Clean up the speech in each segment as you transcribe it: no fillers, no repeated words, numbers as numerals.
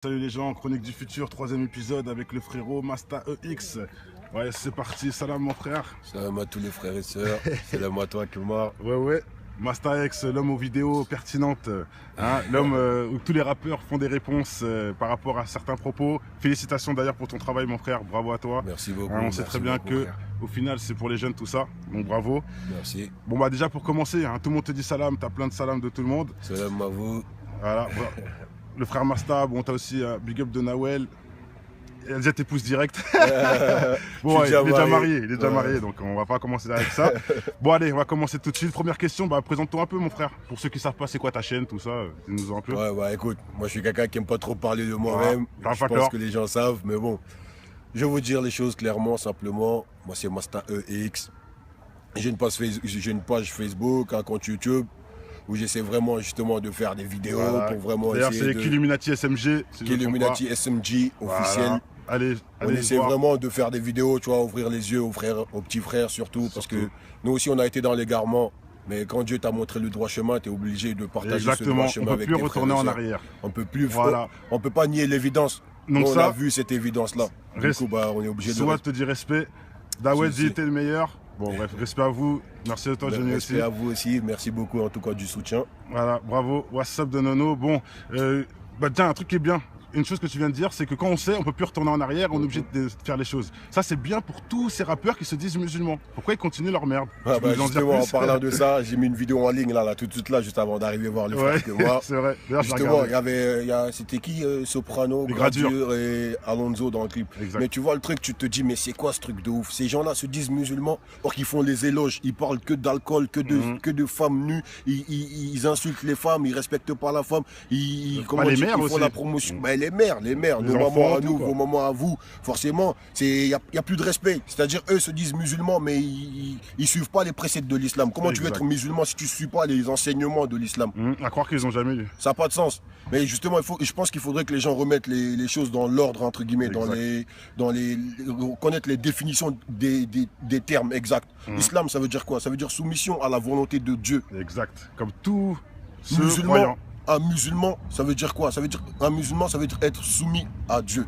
Salut les gens, Chronique du Futur, troisième épisode avec le frérot Masta EX. Ouais, c'est parti, salam mon frère. Salam à tous les frères et sœurs, salam à toi Kumar. Ouais, Masta EX, l'homme aux vidéos pertinentes, hein, l'homme où tous les rappeurs font des réponses par rapport à certains propos. Félicitations d'ailleurs pour ton travail mon frère, bravo à toi. Merci beaucoup. Hein, on sait très bien que au final c'est pour les jeunes tout ça, donc bravo. Merci. Bon bah déjà pour commencer, hein, tout le monde te dit salam, t'as plein de salam de tout le monde. Salam à vous. Voilà. Le frère Masta, bon, t'as aussi Big Up de Nawel. Elle déjà t'épouse direct. Bon, ouais, il est déjà marié, donc on va pas commencer avec ça. Bon, allez, on va commencer tout de suite. Première question, bah, présente-toi un peu, mon frère. Pour ceux qui savent pas, c'est quoi ta chaîne, tout ça, dis-nous un peu. Ouais, bah écoute, moi je suis quelqu'un qui aime pas trop parler de moi-même. Je pense que les gens savent, mais bon, je vais vous dire les choses clairement, simplement. Moi, c'est Masta EX. J'ai une page Facebook, un compte YouTube, où j'essaie vraiment justement de faire des vidéos pour vraiment essayer c'est Killuminati SMG. Killuminati SMG officiel. Allez, on essaie vraiment de faire des vidéos, tu vois, ouvrir les yeux aux petits frères surtout, parce que nous aussi on a été dans l'égarement. Mais quand Dieu t'a montré le droit chemin, tu es obligé de partager ce droit chemin avec tes frères. On peut plus retourner en arrière. On peut plus, on peut pas nier l'évidence. Donc on a vu cette évidence-là. Du coup, bah, on est obligé de... Soit te dis respect. Dawed dit t'es le meilleur. Bon bref, respect à vous, merci à toi Jenny aussi. Respect à vous aussi, merci beaucoup en tout cas du soutien. Voilà, bravo, WhatsApp de Nono. Bon, bah tiens, un truc qui est bien, une chose que tu viens de dire, c'est que quand on sait, on peut plus retourner en arrière, on est obligé de faire les choses. Ça c'est bien pour tous ces rappeurs qui se disent musulmans. Pourquoi ils continuent leur merde? Justement, en parlant de ça, j'ai mis une vidéo en ligne là tout de suite là, juste avant d'arriver voir le frère que moi. C'est vrai. Justement, c'était qui Soprano, Gradure et Alonso dans le clip. Exact. Mais tu vois le truc, tu te dis mais c'est quoi ce truc de ouf? Ces gens-là se disent musulmans, or qu'ils font les éloges, ils parlent que d'alcool, que de femmes nues, ils insultent les femmes, ils respectent pas la femme, ils font la promotion. Les mères, nos mamans à nous, vos mamans à vous, forcément, il y a plus de respect. C'est-à-dire, eux se disent musulmans, mais ils suivent pas les préceptes de l'islam. Comment tu veux être musulman si tu suis pas les enseignements de l'islam? À croire qu'ils ont jamais lu. Ça n'a pas de sens. Mais justement, je pense qu'il faudrait que les gens remettent les choses dans l'ordre, entre guillemets, connaître les définitions des termes exacts. Islam, ça veut dire quoi? Ça veut dire soumission à la volonté de Dieu. Exact. Comme tout musulman. Un musulman, ça veut dire quoi? Un musulman, ça veut dire être soumis à Dieu.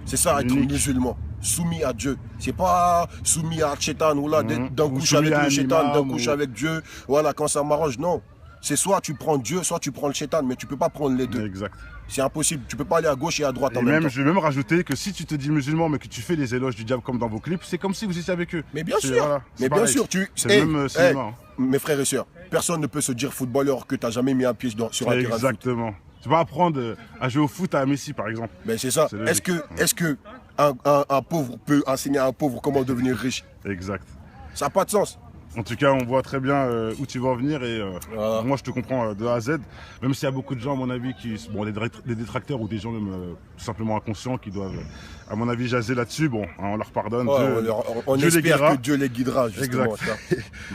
C'est ça, être musulman. Soumis à Dieu. C'est pas soumis à Shaitan ou là, d'un couche avec le Shaitan, d'un couche avec Dieu. Voilà, quand ça m'arrange, non. C'est soit tu prends Dieu, soit tu prends le Shaitan, mais tu peux pas prendre les deux. Exact. C'est impossible. Tu peux pas aller à gauche et à droite en même temps. Je vais même rajouter que si tu te dis musulman, mais que tu fais les éloges du diable comme dans vos clips, c'est comme si vous étiez avec eux. Mais bien sûr. Voilà, mais bien sûr, c'est le même cinéma. Mes frères et sœurs, personne ne peut se dire footballeur que tu n'as jamais mis un pied sur un terrain de foot. Exactement. Tu vas apprendre à jouer au foot à Messi, par exemple. Mais c'est ça. Est-ce que un pauvre peut enseigner à un pauvre comment devenir riche? Exact. Ça n'a pas de sens. En tout cas, on voit très bien où tu vas en venir et moi je te comprends de A à Z. Même s'il y a beaucoup de gens, à mon avis, des détracteurs ou des gens même tout simplement inconscients qui doivent, à mon avis, jaser là-dessus. Bon, hein, on leur pardonne. On espère que Dieu les guidera, justement.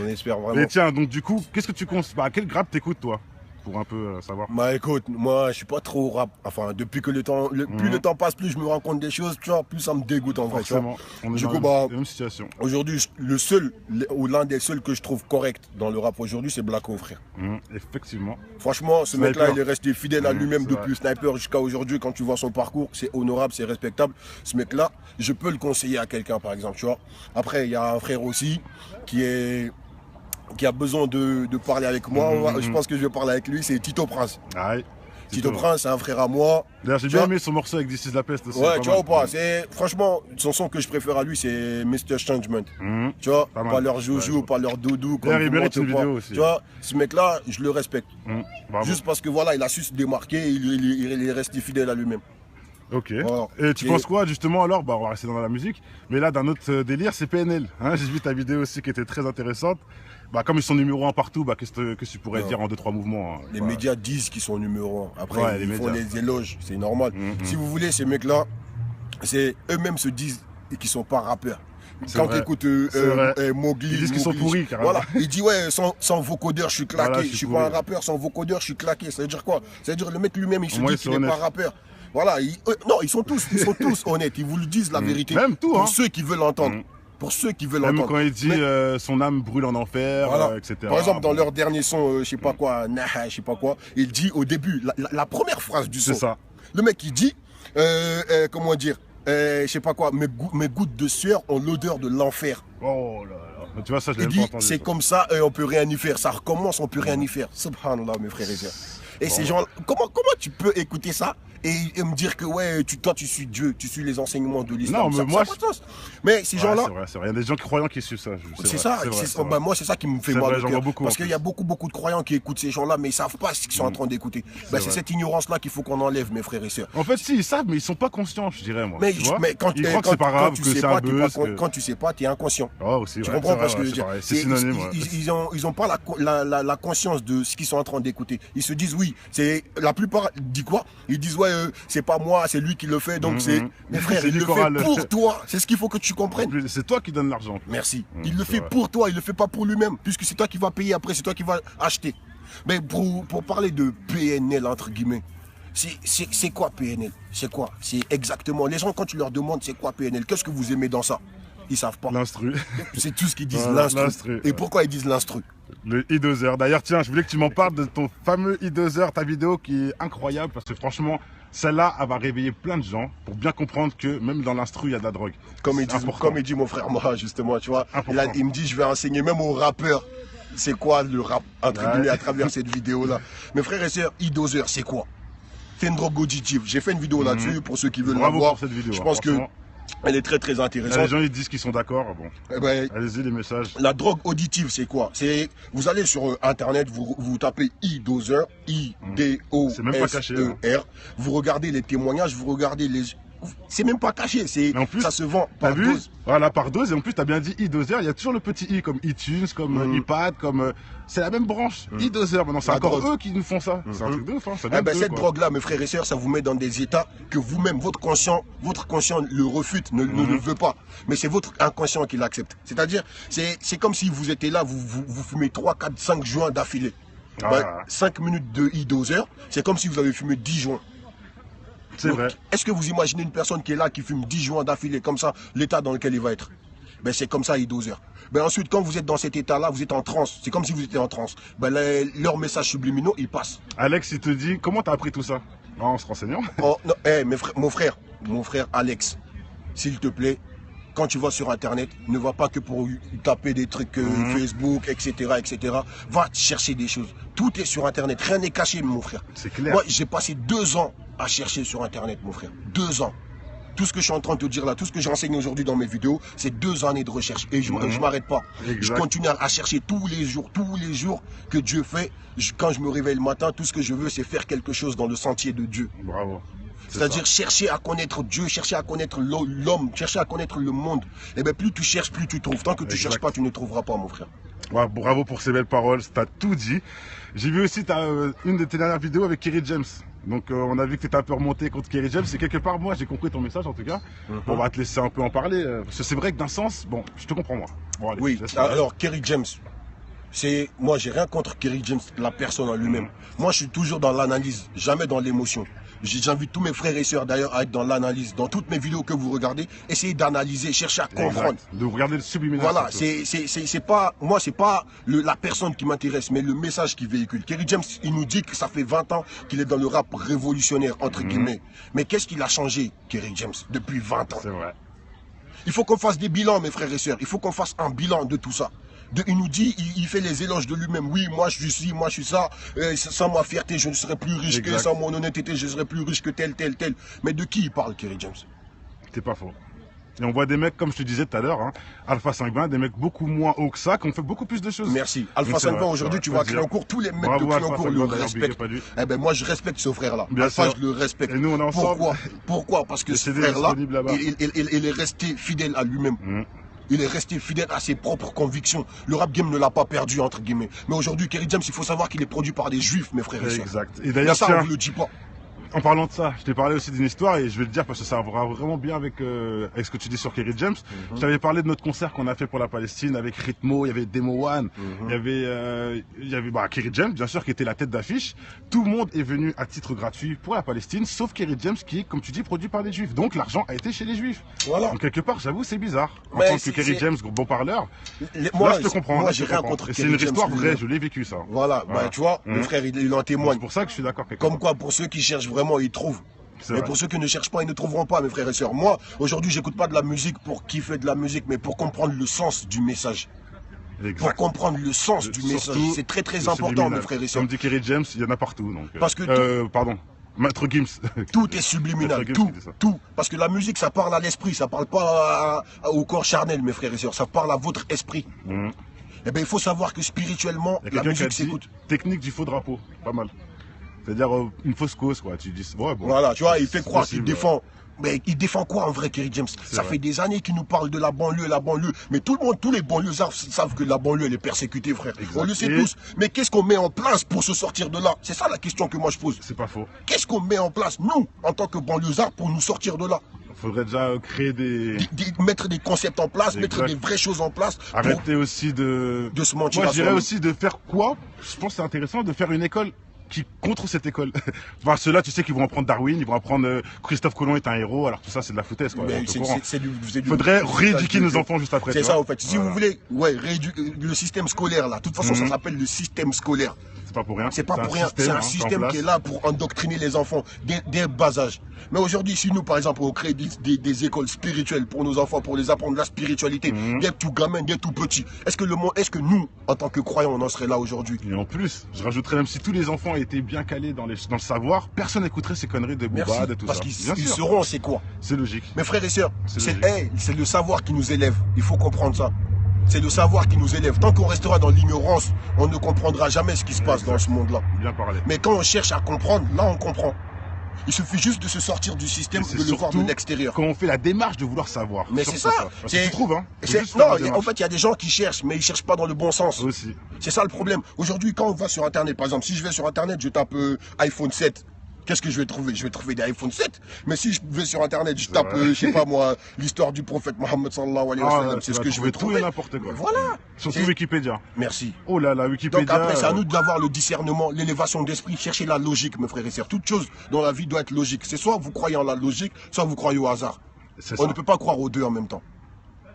On espère vraiment. Mais tiens, donc du coup, qu'est-ce que tu conseilles? Quel grappe t'écoutes, toi? Pour un peu savoir. Bah écoute, moi je suis pas trop rap. Enfin, depuis que plus le temps passe, plus je me rends compte des choses, tu vois, plus ça me dégoûte en vrai. Forcément. On est dans la même situation. Aujourd'hui, l'un des seuls que je trouve correct dans le rap aujourd'hui, c'est Blacko, frère. Effectivement. Franchement, ce mec-là, il est resté fidèle à lui-même depuis Sniper jusqu'à aujourd'hui. Quand tu vois son parcours, c'est honorable, c'est respectable. Ce mec-là, je peux le conseiller à quelqu'un, par exemple, tu vois. Après, il y a un frère aussi qui a besoin de parler avec moi. Je pense que je vais parler avec lui, c'est Tito Prince. Tito Prince, c'est un frère à moi. D'ailleurs, j'ai bien aimé son morceau avec This Is La Peste aussi. Ouais, tu vois ou pas, franchement, son son que je préfère à lui, c'est Mr. Changement. Tu vois, pas leur joujou, pas leur doudou. D'ailleurs, il mérite une vidéo aussi. Tu vois, ce mec-là, je le respecte. Juste parce que voilà, il a su se démarquer, il est resté fidèle à lui-même. Ok. Voilà. Et tu penses quoi justement alors? On va rester dans la musique. Mais là, d'un autre délire, c'est PNL. J'ai vu ta vidéo aussi qui était très intéressante. Comme ils sont numéro 1 partout, qu'est-ce que tu pourrais dire en 2-3 mouvements? Les médias disent qu'ils sont numéro 1. Après, ils font les éloges, c'est normal. Si vous voulez, ces mecs-là, eux-mêmes se disent qu'ils sont pas rappeurs. Quand tu écoutes Mowgli, ils disent qu'ils sont pourris, carrément. Voilà, il dit ouais, sans vocodeur, je suis claqué. Voilà, je suis pas un rappeur, sans vocodeur, je suis claqué. Ça veut dire quoi? Ça veut dire le mec lui-même, il se dit qu'il n'est pas rappeur. Voilà, non, ils sont tous honnêtes, ils vous le disent la vérité. Même tout, pour ceux qui veulent entendre. Pour ceux qui veulent entendre. Même quand il dit son âme brûle en enfer, voilà. etc. Par exemple, dans leur dernier son, je sais pas quoi, je sais pas quoi, il dit au début, la première phrase du son. C'est ça. Le mec, il dit, comment dire, je sais pas quoi, mes gouttes de sueur ont l'odeur de l'enfer. Oh là là. Tu vois, ça, je l'ai même pas entendu. C'est comme ça, on peut rien y faire. Ça recommence, on peut rien y faire. Subhanallah, mes frères et sœurs. Et ces gens, comment tu peux écouter ça et me dire que ouais, toi tu suis Dieu, tu suis les enseignements de l'islam. Non, mais moi, mais ces gens-là, c'est vrai. Il y a des gens croyants qui suivent ça. C'est ça. Moi, c'est ça qui me fait mal au cœur. Parce qu'il y a beaucoup de croyants qui écoutent ces gens-là, mais ils savent pas ce qu'ils sont en train d'écouter. C'est cette ignorance-là qu'il faut qu'on enlève, mes frères et sœurs. En fait, si, ils savent, mais ils sont pas conscients, je dirais moi. Mais quand ils croient que c'est pas grave, que c'est un buzz. Quand tu sais pas, tu es inconscient. Oh, aussi. Tu comprends parce que c'est synonyme. Ils ont pas la conscience de ce qu'ils sont en train d'écouter. Ils se disent oui, c'est la plupart disent quoi? Ils disent ouais, c'est pas moi, c'est lui qui le fait, donc c'est mes frères, il le fait pour toi. C'est ce qu'il faut que tu comprennes. C'est toi qui donne l'argent. Merci. Il le fait pour toi, il le fait pas pour lui-même, puisque c'est toi qui vas payer après, c'est toi qui vas acheter. Mais pour parler de PNL entre guillemets, c'est quoi PNL? C'est quoi? C'est exactement. Les gens quand tu leur demandes c'est quoi PNL, qu'est-ce que vous aimez dans ça? Ils savent pas. L'instru. C'est tout ce qu'ils disent, l'instru. Et pourquoi ils disent l'instru? Le I2R. D'ailleurs, tiens, je voulais que tu m'en parles de ton fameux I2R, ta vidéo qui est incroyable parce que franchement, celle-là, elle va réveiller plein de gens pour bien comprendre que même dans l'instru, il y a de la drogue. Comme il dit mon frère moi, justement, tu vois. Il me dit, je vais enseigner même aux rappeurs. C'est quoi le rap, entre guillemets, à travers cette vidéo-là. Mes frères et sœurs, I2R, c'est quoi? C'est une drogue auditive. J'ai fait une vidéo là-dessus pour ceux qui veulent la voir. Cette vidéo, je pense que elle est très intéressante. Les gens ils disent qu'ils sont d'accord. Bon. Allez-y les messages. La drogue auditive c'est quoi? C'est vous allez sur internet, vous tapez I2R, I-D-O-S-E-R. Vous regardez les témoignages, vous regardez les. C'est même pas caché, ça se vend par dose. Voilà, par dose. Et en plus, tu as bien dit I2R, il y a toujours le petit I comme iTunes, comme iPad, comme. C'est la même branche. I2R, maintenant, c'est encore eux qui nous font ça. C'est un truc de ouf. Hein. Cette drogue-là, mes frères et sœurs, ça vous met dans des états que vous-même, votre conscient le refute, ne le veut pas. Mais c'est votre inconscient qui l'accepte. C'est-à-dire, c'est comme si vous étiez là, vous fumez 3, 4, 5 joints d'affilée. 5 minutes de I2R, c'est comme si vous avez fumé 10 joints. C'est vrai. Est-ce que vous imaginez une personne qui est là, qui fume 10 joints d'affilée, comme ça, l'état dans lequel il va être? C'est comme ça, I2R. Ensuite, quand vous êtes dans cet état-là, vous êtes en transe. C'est comme si vous étiez en transe. Leurs messages subliminaux, ils passent. Alex, il te dit, comment t'as appris tout ça? En se renseignant. Mon frère Alex, s'il te plaît, quand tu vas sur Internet, ne va pas que pour taper des trucs Facebook, etc., etc. Va chercher des choses. Tout est sur Internet. Rien n'est caché, mon frère. C'est clair. Moi, j'ai passé 2 ans à chercher sur Internet, mon frère. 2 ans. Tout ce que je suis en train de te dire là, tout ce que j'enseigne aujourd'hui dans mes vidéos, c'est 2 années de recherche. Et je m'arrête pas. Exact. Je continue à chercher tous les jours que Dieu fait. Quand je me réveille le matin, tout ce que je veux, c'est faire quelque chose dans le sentier de Dieu. Bravo. C'est-à-dire chercher à connaître Dieu, chercher à connaître l'homme, chercher à connaître le monde. Et bien plus tu cherches, plus tu trouves. Tant que tu cherches pas, tu ne trouveras pas, mon frère. Ouais, bravo pour ces belles paroles, t'as tout dit. J'ai vu aussi une de tes dernières vidéos avec Kerry James. Donc on a vu que tu étais un peu remonté contre Kerry James. Et quelque part, moi j'ai compris ton message en tout cas. On va te laisser un peu en parler. Parce que c'est vrai que d'un sens, bon, je te comprends moi. Bon, allez, oui, alors Kerry James, moi j'ai rien contre Kerry James, la personne en lui-même. Moi je suis toujours dans l'analyse, jamais dans l'émotion. J'invite tous mes frères et sœurs d'ailleurs à être dans l'analyse. Dans toutes mes vidéos que vous regardez, essayez d'analyser, cherchez à comprendre. De regarder le subliminal. Voilà, c'est pas la personne qui m'intéresse, mais le message qu'il véhicule. Kerry James, il nous dit que ça fait 20 ans qu'il est dans le rap révolutionnaire, entre guillemets. Mais qu'est-ce qu'il a changé, Kerry James, depuis 20 ans? C'est vrai. Il faut qu'on fasse des bilans, mes frères et sœurs. Il faut qu'on fasse un bilan de tout ça. Il nous dit, il fait les éloges de lui-même. Oui, moi je suis ci, moi je suis ça. Sans ma fierté, je ne serai plus riche que, sans mon honnêteté, je serai plus riche que tel. Mais de qui il parle, Kerry James? C'est pas faux. Et on voit des mecs, comme je te disais tout à l'heure, hein, Alpha 520, des mecs beaucoup moins hauts que ça, qui ont fait beaucoup plus de choses. Merci. Alpha 520, aujourd'hui, tu vas créer un cours. Tous les mecs de Clignancourt le respectent. Moi, je respecte ce frère-là. Alpha, je le respecte. Et nous, on est ensemble. Pourquoi? Parce que ce frère-là, il est resté fidèle à lui-même. Il est resté fidèle à ses propres convictions. Le rap game ne l'a pas perdu, entre guillemets. Mais aujourd'hui, Kerry James, il faut savoir qu'il est produit par des juifs, mes frères et sœurs. Exact. Et d'ailleurs, ça, on ne le dit pas. En parlant de ça, je t'ai parlé aussi d'une histoire et je vais le dire parce que ça va vraiment bien avec ce que tu dis sur Kerry James. Je t'avais parlé de notre concert qu'on a fait pour la Palestine avec Ritmo, il y avait Demo One, il y avait Kerry James, bien sûr, qui était la tête d'affiche. Tout le monde est venu à titre gratuit pour la Palestine, sauf Kerry James qui est, comme tu dis, produit par des juifs. Donc l'argent a été chez les juifs. Voilà. Donc quelque part, j'avoue, c'est bizarre. En tant que Kerry James, bon parleur, moi je te comprends. Moi j'ai rien contre Kerry James. C'est une histoire vraie, je l'ai vécu ça. Voilà, tu vois, le frère il en témoigne. C'est pour ça que je suis d'accord. Comme quoi, pour ceux qui cherchent vraiment, ils trouvent. Mais pour ceux qui ne cherchent pas, ils ne trouveront pas, mes frères et sœurs. Moi, aujourd'hui, j'écoute pas de la musique pour kiffer de la musique, mais pour comprendre le sens du message. Exact. Pour comprendre le sens du message. C'est très très important, mes frères et sœurs. Comme dit Kerry James, il y en a partout. Donc, parce que pardon. Maître Gims. Tout est subliminal, tout. Parce que la musique, ça parle à l'esprit, ça parle pas au corps charnel, mes frères et sœurs, ça parle à votre esprit. Eh bien, il faut savoir que spirituellement, la musique s'écoute. Technique du faux drapeau, pas mal. C'est-à-dire une fausse cause, quoi. Tu dis, ouais, bon. Voilà, tu vois, il fait croire qu'il défend. Mais il défend quoi en vrai, Kerry James? Ça fait des années qu'il nous parle de la banlieue. Mais tout le monde, tous les banlieusards savent que la banlieue, elle est persécutée, frère. Exact. On le sait tous. Mais qu'est-ce qu'on met en place pour se sortir de là? C'est ça la question que moi je pose. C'est pas faux. Qu'est-ce qu'on met en place, nous, en tant que banlieusards, pour nous sortir de là? Il faudrait déjà créer mettre des concepts en place, mettre des vraies choses en place. Arrêter aussi de se mentir. Moi, je dirais aussi de faire quoi? Je pense que c'est intéressant de faire une école qui contre cette école. Enfin, ceux-là, tu sais qu'ils vont apprendre Darwin, ils vont apprendre Christophe Colomb est un héros, alors tout ça c'est de la foutaise. Il faudrait rééduquer nos enfants juste après. C'est ça en fait. Si vous voulez, le système scolaire là, de toute façon ça s'appelle le système scolaire. C'est pas pour rien. C'est pas pour rien. C'est un système qui est là pour endoctriner les enfants dès bas âge. Mais aujourd'hui, si nous, par exemple, on crée des écoles spirituelles pour nos enfants, pour les apprendre la spiritualité, dès tout gamin, dès tout petit, est-ce que nous, en tant que croyants, on en serait là aujourd'hui? Et en plus, je rajouterais même si tous les enfants étaient bien calés dans le savoir, personne n'écouterait ces conneries de boubade et tout ça. Parce qu'ils sauront c'est quoi. C'est logique. Mes frères et sœurs, c'est le savoir qui nous élève. Il faut comprendre ça. C'est le savoir qui nous élève. Tant qu'on restera dans l'ignorance, on ne comprendra jamais ce qui se passe dans ce monde-là. Bien parlé. Mais quand on cherche à comprendre, là on comprend. Il suffit juste de se sortir du système, de le voir de l'extérieur. Quand on fait la démarche de vouloir savoir. Mais c'est ça. Tu trouves, hein. Non, en fait, il y a des gens qui cherchent, mais ils cherchent pas dans le bon sens. Aussi. C'est ça le problème. Aujourd'hui, quand on va sur Internet, par exemple, si je vais sur Internet, je tape iPhone 7. Qu'est-ce que je vais trouver? Je vais trouver des iPhone 7. Mais si je vais sur Internet, je tape, je sais pas moi, l'histoire du prophète Mohammed sallallahu alayhi wa sallam, c'est ce que je vais trouver. Tout et n'importe quoi. Voilà. Surtout Wikipédia. Merci. Oh là là, Wikipédia. Donc après, c'est à nous d'avoir le discernement, l'élévation d'esprit, chercher la logique, mes frères et sœurs. Toute chose dans la vie doit être logique. C'est soit vous croyez en la logique, soit vous croyez au hasard. On ne peut pas croire aux deux en même temps.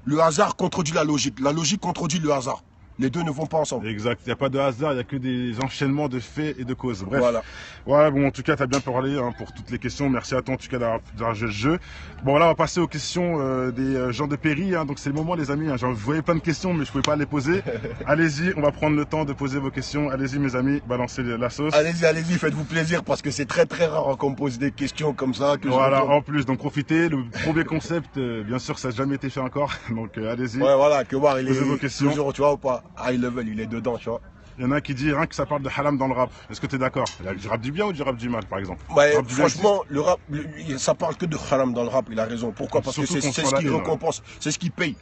Le hasard contredit la logique contredit le hasard. Les deux ne vont pas ensemble. Exact. Il n'y a pas de hasard, il n'y a que des enchaînements de faits et de causes. Bref. Voilà. Ouais, bon, en tout cas, tu as bien parlé pour toutes les questions. Merci à toi, en tout cas, d'avoir joué le jeu. Bon, là, on va passer aux questions des gens de Péry. Donc, c'est le moment, les amis. Je voyais plein de questions, mais je ne pouvais pas les poser. Allez-y, on va prendre le temps de poser vos questions. Allez-y, mes amis, balancez la sauce. Allez-y, faites-vous plaisir parce que c'est très très rare qu'on pose des questions comme ça. Voilà, en plus, donc profitez. Le premier concept, bien sûr, ça n'a jamais été fait encore. Donc, allez-y. Ouais, voilà, que voir, il posez vos questions. Toujours, tu vois, ou pas, high level, il est dedans, tu vois. Il y en a qui disent rien que ça parle de haram dans le rap. Est-ce que tu es d'accord? Il y a du rap du bien ou du rap du mal, par exemple? Ouais, franchement, le rap, ça parle que de haram dans le rap, il a raison. Pourquoi? Parce que c'est ce qui récompense, c'est ce qui paye.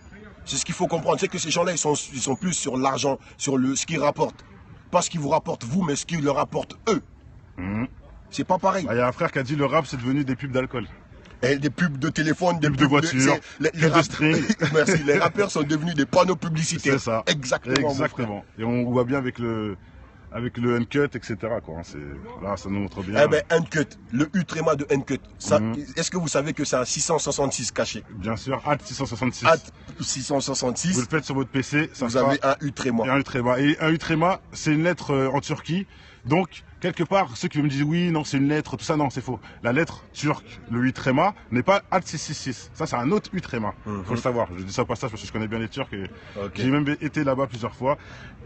C'est ce qu'il faut comprendre. C'est que ces gens-là, ils sont plus sur l'argent, sur ce qu'ils rapportent. Pas ce qu'ils vous rapportent vous, mais ce qu'ils leur apportent eux. C'est pas pareil. Il y a un frère qui a dit le rap, c'est devenu des pubs d'alcool. Et des pubs de téléphone, des pubs de voiture, de string. Merci, les rappeurs sont devenus des panneaux publicitaires. C'est ça. Exactement. Et on voit bien avec le uncut, etc. Quoi. Là, ça nous montre bien. Eh ben, uncut, le U-tréma de uncut. Est-ce que vous savez que c'est un 666 caché? Bien sûr, AT 666. AT 666. Vous le faites sur votre PC. Vous avez un U-tréma. Et un U-tréma, c'est une lettre en Turquie. Donc, quelque part, ceux qui me disent oui, non, c'est une lettre, tout ça, non, c'est faux. La lettre turque, le U-tréma, n'est pas AT 666. Ça, c'est un autre U-tréma. Faut le savoir. Je dis ça au passage parce que je connais bien les Turcs et j'ai même été là-bas plusieurs fois.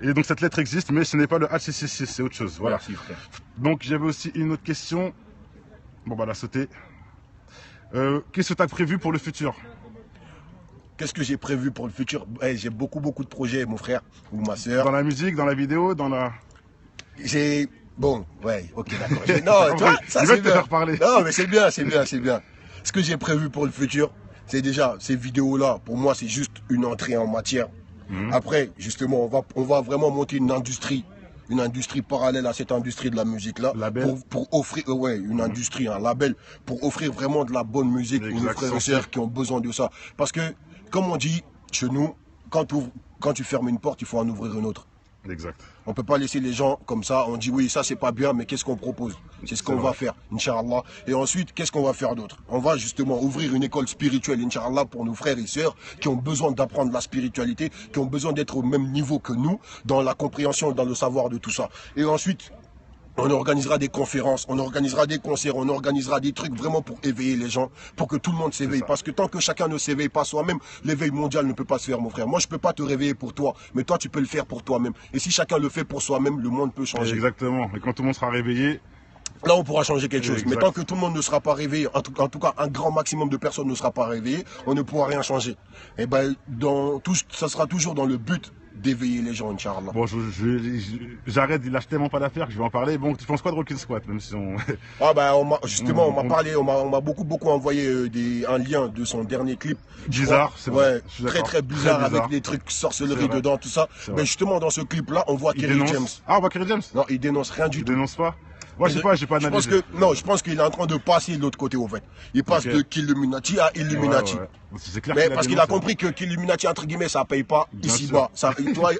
Et donc, cette lettre existe, mais ce n'est pas le AT 666, c'est autre chose. Voilà. Merci, frère. Donc, j'avais aussi une autre question. Bon, bah, la sauter. Qu'est-ce que tu as prévu pour le futur? Qu'est-ce que j'ai prévu pour le futur? J'ai beaucoup de projets, mon frère ou ma soeur. Dans la musique, dans la vidéo, dans la... Bon, ouais, ok, d'accord. Non, tu vois, ça c'est bien. Faire parler. Non, mais c'est bien. Ce que j'ai prévu pour le futur, c'est déjà ces vidéos-là. Pour moi, c'est juste une entrée en matière. Après, justement, on va vraiment monter une industrie parallèle à cette industrie de la musique-là, pour offrir, une industrie, un label, pour offrir vraiment de la bonne musique aux frères et sœurs qui ont besoin de ça. Parce que, comme on dit chez nous, quand tu fermes une porte, il faut en ouvrir une autre. Exact. On ne peut pas laisser les gens comme ça, on dit oui, ça c'est pas bien, mais qu'est-ce qu'on propose? C'est ce qu'on va faire, Inch'Allah. Et ensuite, qu'est-ce qu'on va faire d'autre? On va justement ouvrir une école spirituelle, Inch'Allah, pour nos frères et sœurs qui ont besoin d'apprendre la spiritualité, qui ont besoin d'être au même niveau que nous, dans la compréhension, dans le savoir de tout ça. Et ensuite, On organisera des conférences, on organisera des concerts, on organisera des trucs vraiment pour éveiller les gens, pour que tout le monde s'éveille. Parce que tant que chacun ne s'éveille pas soi-même, l'éveil mondial ne peut pas se faire, mon frère. Moi, je peux pas te réveiller pour toi, mais toi, tu peux le faire pour toi-même. Et si chacun le fait pour soi-même, le monde peut changer. Exactement. Et quand tout le monde sera réveillé, là, on pourra changer quelque chose. Mais tant que tout le monde ne sera pas réveillé, en tout cas, un grand maximum de personnes ne sera pas réveillé, on ne pourra rien changer. Et ben, ça sera toujours dans le but d'éveiller les gens, Inch'Allah. Bon, j'arrête, il lâche tellement pas d'affaires que je vais en parler. Bon, tu penses quoi de Rock Squat, même si on... Ah bah, justement, on m'a parlé, on m'a beaucoup envoyé un lien de son dernier clip. Bizarre, c'est vrai. Ouais, très bizarre, avec des trucs sorcellerie dedans, tout ça. Mais justement, dans ce clip-là, on voit Kerry James. Ah, on voit Kerry James? Non, il dénonce rien du tout. Il dénonce pas? Moi, j'ai pas analysé. Je pense qu'il est en train de passer de l'autre côté, au fait. Il passe de Killuminati à Illuminati. Ouais. C'est clair. Mais parce qu'il a compris que Killuminati, entre guillemets, ça paye pas ici-bas.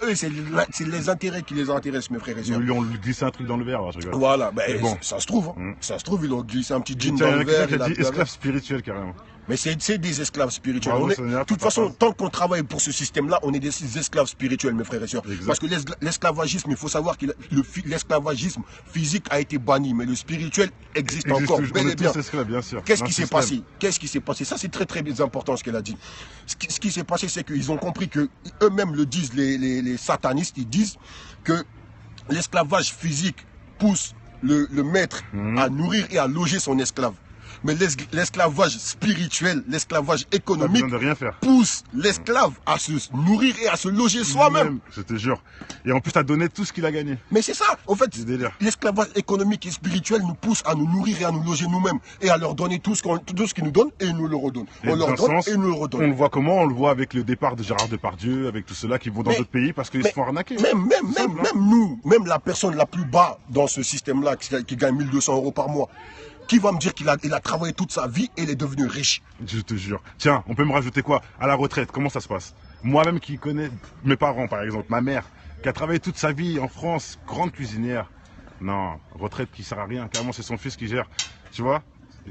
Eux, c'est les intérêts qui les intéressent, mes frères et sœurs. Ils ont glissé un truc dans le verre, là, je rigole. Voilà, ben, bon. Ça se trouve. Hein. Ça se trouve, ils ont glissé un petit jean dans le verre. Il a dit esclave spirituel, carrément. Mais c'est des esclaves spirituels. De toute façon, tant qu'on travaille pour ce système-là, on est des esclaves spirituels, mes frères et sœurs. Parce que l'esclavagisme, il faut savoir que l'esclavagisme physique a été banni, mais le spirituel existe encore. Bel et bien. Qu'est-ce qui s'est passé? Qu'est-ce qui s'est passé? Ça, c'est très très important ce qu'elle a dit. Ce qui s'est passé, c'est qu'ils ont compris que eux-mêmes le disent, les satanistes, ils disent que l'esclavage physique pousse le maître à nourrir et à loger son esclave. Mais l'esclavage spirituel, l'esclavage économique pousse l'esclave à se nourrir et à se loger soi-même. Je te jure. Et en plus, à donner tout ce qu'il a gagné. Mais c'est ça. En fait, l'esclavage économique et spirituel nous pousse à nous nourrir et à nous loger nous-mêmes. Et à leur donner tout ce qu'ils nous donnent et ils nous le redonnent. On leur donne et ils nous le redonnent. On le voit comment? On le voit avec le départ de Gérard Depardieu, avec tous ceux-là qui vont dans d'autres pays parce qu'ils se font arnaquer. Même nous, même la personne la plus bas dans ce système-là qui gagne 1200 € par mois. Qui va me dire qu'il a travaillé toute sa vie et il est devenu riche? Je te jure. Tiens, on peut me rajouter quoi? À la retraite, comment ça se passe? Moi-même qui connais mes parents, par exemple, ma mère, qui a travaillé toute sa vie en France, grande cuisinière. Non, retraite qui sert à rien. Carrément, c'est son fils qui gère. Tu vois?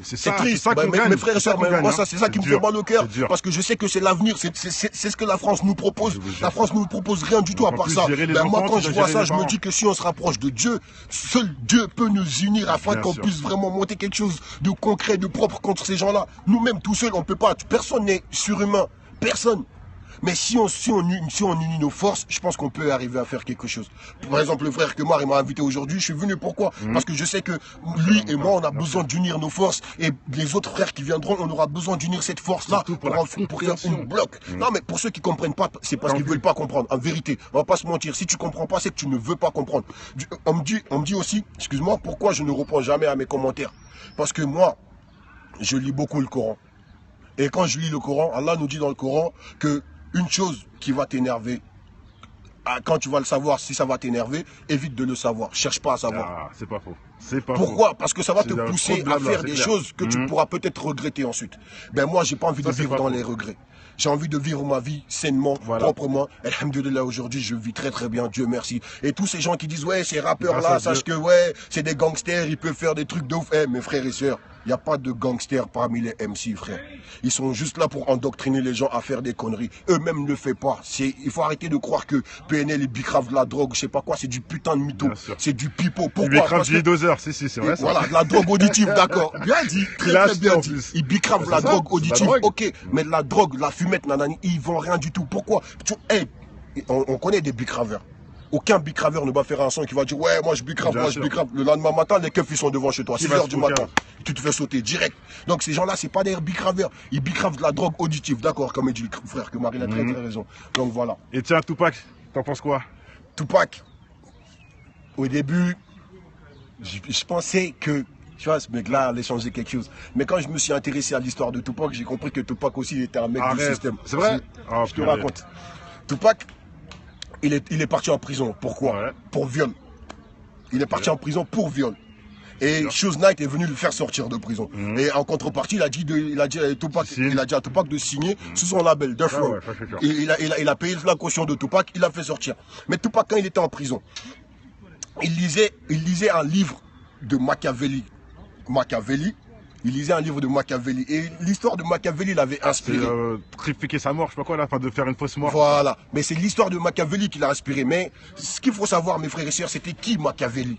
C'est triste. Mes frères et sœurs, moi, c'est ça qui me fait mal au cœur. Parce que je sais que c'est l'avenir. C'est ce que la France nous propose. La France ne nous propose rien du tout à part ça. Moi, quand je vois ça, je me dis que si on se rapproche de Dieu, seul Dieu peut nous unir afin qu'on puisse vraiment monter quelque chose de concret, de propre contre ces gens-là. Nous-mêmes, tout seuls, on ne peut pas. Personne n'est surhumain. Personne. Mais si on unit nos forces, je pense qu'on peut arriver à faire quelque chose. Par exemple, le frère Kemar, il m'a invité aujourd'hui. Je suis venu pourquoi? Parce que je sais que lui et moi, on a besoin d'unir nos forces. Et les autres frères qui viendront, on aura besoin d'unir cette force-là pour faire un bloc. Non, mais pour ceux qui comprennent pas, c'est parce qu'ils veulent pas comprendre. En vérité, on va pas se mentir. Si tu comprends pas, c'est que tu ne veux pas comprendre. On me dit aussi, excuse-moi, pourquoi je ne réponds jamais à mes commentaires? Parce que moi, je lis beaucoup le Coran. Et quand je lis le Coran, Allah nous dit dans le Coran que une chose qui va t'énerver, quand tu vas le savoir, si ça va t'énerver, évite de le savoir. Cherche pas à savoir. Ah, c'est pas faux. Pourquoi? Parce que ça va te pousser à faire des choses que tu pourras peut-être regretter ensuite. Ben moi, j'ai pas envie de vivre dans les regrets. J'ai envie de vivre ma vie sainement, proprement. Alhamdulillah, aujourd'hui, je vis très très bien, Dieu merci. Et tous ces gens qui disent, ouais, ces rappeurs-là, sache que, ouais, c'est des gangsters, ils peuvent faire des trucs de ouf. Mes frères et sœurs, il n'y a pas de gangsters parmi les MC, frère. Ils sont juste là pour endoctriner les gens à faire des conneries. Eux-mêmes ne le font pas. Il faut arrêter de croire que PNL, ils bicravent de la drogue, je sais pas quoi, c'est du putain de mytho. C'est du pipeau. Pourquoi? Ils bicravent du doseur, si, c'est vrai. Voilà, de la drogue auditive, d'accord. Bien dit, très bien dit. Ils bicravent la drogue auditive, ok. Mais la drogue, la fumette, nanani, ils vendent rien du tout. Pourquoi? On connaît des bicraveurs. Aucun bicraveur ne va faire un son qui va dire ouais moi je bicrave, Le lendemain matin les keufs ils sont devant chez toi, 6h du matin. Tu te fais sauter direct. Donc ces gens-là c'est pas des bicraveurs, ils bicravent de la drogue auditive, d'accord, comme dit le frère que Marie a très raison. Donc voilà. Et tiens Tupac, t'en penses quoi? Tupac, au début, je pensais que tu vois, ce mec-là allait changer quelque chose. Mais quand je me suis intéressé à l'histoire de Tupac, j'ai compris que Tupac aussi était un mec du système. C'est vrai? Je te raconte. Tupac, il est parti en prison. Pourquoi? Pour viol. Il est parti en prison pour viol. Et Shoes Knight est venu le faire sortir de prison. Et en contrepartie, il a dit à Tupac de signer sous son label, Death Row. Il a payé la caution de Tupac, il l'a fait sortir. Mais Tupac, quand il était en prison, il lisait un livre de Machiavelli. Il lisait un livre de Machiavelli. Et l'histoire de Machiavelli l'avait inspiré. Trifiquer sa mort, je sais pas quoi, là, afin de faire une fausse mort. Voilà. Mais c'est l'histoire de Machiavelli qui l'a inspiré. Mais ce qu'il faut savoir, mes frères et sœurs, c'était qui Machiavelli?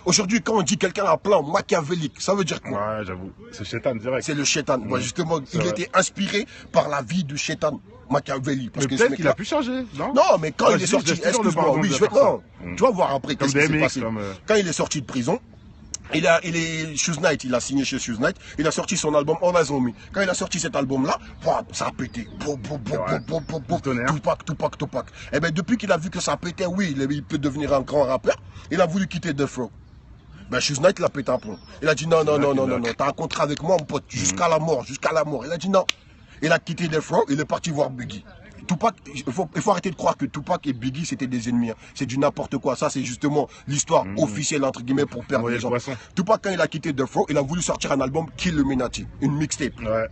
Aujourd'hui, quand on dit quelqu'un a un plan machiavélique, ça veut dire quoi? Ouais, j'avoue. C'est Shaitan direct. C'est le Shaitan. Ouais, justement, il était inspiré par la vie du Shaitan Machiavelli. Parce que peut-être qu'il a pu changer, non? Non, mais quand il est sorti, excuse-moi, oui, tu vas voir après qu'est-ce qui s'est passé. Quand il est sorti de prison, il est Shoes Knight, il a signé chez Shoes Knight, il a sorti son album All Eyes on Me. Quand il a sorti cet album-là, ça a pété. Tupac. Et bien depuis qu'il a vu que ça pétait, oui, il peut devenir un grand rappeur, il a voulu quitter Death Row. Ben Shoes Knight, il a pété un plomb. Il a dit non, t'as un contrat avec moi, mon pote, jusqu'à la mort. Il a dit non. Il a quitté Death Row, il est parti voir Biggie. Tupac, il faut arrêter de croire que Tupac et Biggie c'était des ennemis. C'est du n'importe quoi. Ça, c'est justement l'histoire officielle, entre guillemets, pour perdre les gens. Tupac, quand il a quitté Death Row, il a voulu sortir un album Kill Illuminati, une mixtape. Ouais.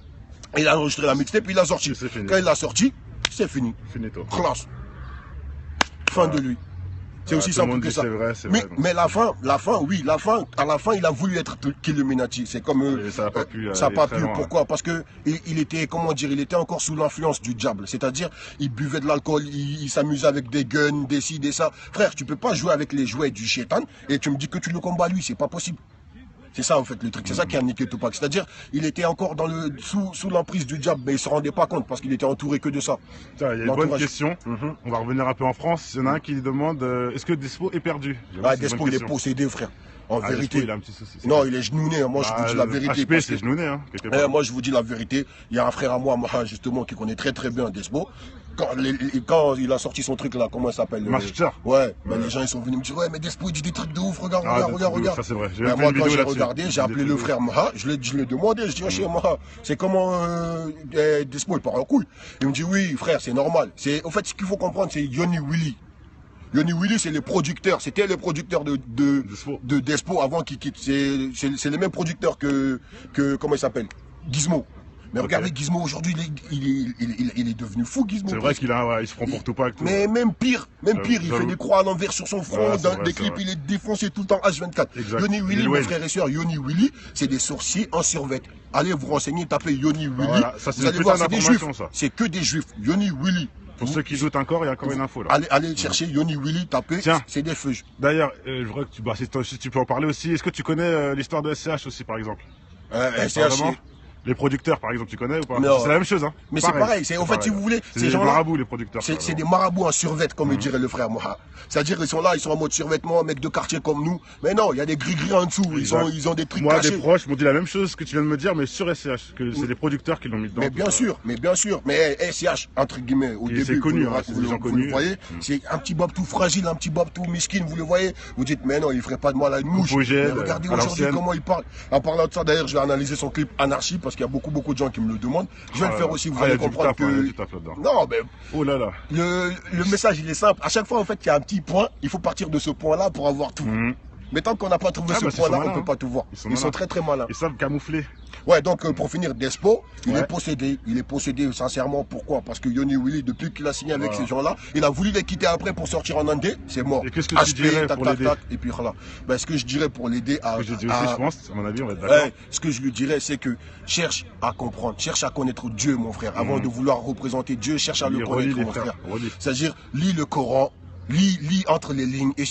Il a enregistré la mixtape, il l'a sorti. Quand il l'a sorti, c'est fini. Finito. Classe. Fin de lui. C'est aussi simple que ça. Mais la fin, à la fin, il a voulu être Illuminati. C'est comme ça n'a pas pu. Ça n'a pas pu. Pourquoi? Parce que il était, comment dire, il était encore sous l'influence du diable. C'est-à-dire, il buvait de l'alcool, il s'amusait avec des guns, des ci, des ça. Frère, tu peux pas jouer avec les jouets du Shaitan et tu me dis que tu le combats lui. C'est pas possible. C'est ça en fait le truc, c'est ça qui a niqué Tupac. C'est-à-dire, il était encore sous l'emprise du diable, mais il ne se rendait pas compte parce qu'il était entouré que de ça. Tiens, il y a une bonne question. On va revenir un peu en France. Il y en a un qui demande est-ce que Despo est perdu? Despo, il est possédé, frère. En vérité. Despo, il a un petit souci. Non, il est genouné. Moi, je vous dis la vérité. HP, c'est genouné, hein. Moi, je vous dis la vérité. Il y a un frère à moi, justement, qui connaît très très bien Despo. Quand il a sorti son truc là, comment il s'appelle? Master. Ouais, ben les gens ils sont venus me dire ouais mais Despo il dit des trucs de ouf, regarde. Ça c'est vrai. Moi quand j'ai regardé, j'ai appelé le frère Maha, je lui ai demandé, je dis chez Maha, c'est comment Despo il part en couille. Il me dit oui frère, c'est normal. En fait ce qu'il faut comprendre c'est Yoni Willy. Yoni Willy c'est les producteurs, c'était les producteurs de Despo avant qu'il quitte. C'est les mêmes producteurs que comment il s'appelle? Gizmo. Mais regardez, Gizmo aujourd'hui, il est devenu fou, Gizmo. C'est vrai qu'il il se prend pour Tupac. Mais même pire, il fait des croix à l'envers sur son front, dans des clips, il est défoncé tout le temps H24. Yoni Willy, mes frères et sœurs, Yoni Willy, c'est des sorciers en survêt. Allez vous renseigner, tapez Yoni Willy, vous allez voir, c'est des juifs. C'est que des juifs, Yoni Willy. Pour ceux qui doutent encore, il y a encore une info là. Allez chercher Yoni Willy, tapez, c'est des feux. D'ailleurs, je voudrais que si tu peux en parler aussi, est-ce que tu connais l'histoire de SCH aussi par exemple? SCH, les producteurs, par exemple, tu connais ou pas? C'est la même chose, hein. Mais c'est pareil. En fait, si vous voulez, ces gens-là, marabouts, les producteurs. C'est des marabouts en survêt, comme le dirait le frère Moha. C'est-à-dire, ils sont là, ils sont en mode survêtement, mecs de quartier comme nous. Mais non, il y a des gris-gris en dessous. Ils ont des trucs cachés. Moi, des proches m'ont dit la même chose que tu viens de me dire, mais sur SCH, que c'est les producteurs qui l'ont mis dedans. Mais bien sûr. Mais SCH, entre guillemets, au début, c'est connu, c'est des gens connus. Vous voyez, c'est un petit bob tout fragile, un petit bob tout miskin, vous le voyez. Vous dites, mais non, il ferait pas de mal à une mouche. Mais regardez aujourd'hui comment il parle. En parlant de ça, d'ailleurs, je vais analyser son clip Anarchie, parce qu'il y a beaucoup de gens qui me le demandent. Je vais le faire aussi, vous allez comprendre que... Non, mais... Oh là là. Le message, il est simple. À chaque fois, en fait, il y a un petit point. Il faut partir de ce point-là pour avoir tout. Mais tant qu'on n'a pas trouvé ce point-là, on ne peut pas tout voir. Ils sont très malins. Ils savent camoufler. Ouais, donc pour finir, Despo, il est possédé. Il est possédé sincèrement. Pourquoi? Parce que Yoni Willy, depuis qu'il a signé avec ces gens-là, il a voulu les quitter après pour sortir en Andé. C'est mort. Et qu'est-ce que tu dirais pour l'aider? Et puis voilà. Ben, ce que je dirais pour l'aider à... je pense, à mon avis, on va être d'accord. Ce que je lui dirais, c'est que cherche à comprendre, cherche à connaître Dieu, mon frère. Avant de vouloir représenter Dieu, cherche à le connaître, mon frère. C'est-à-dire, lis le Coran. Lis entre les lignes et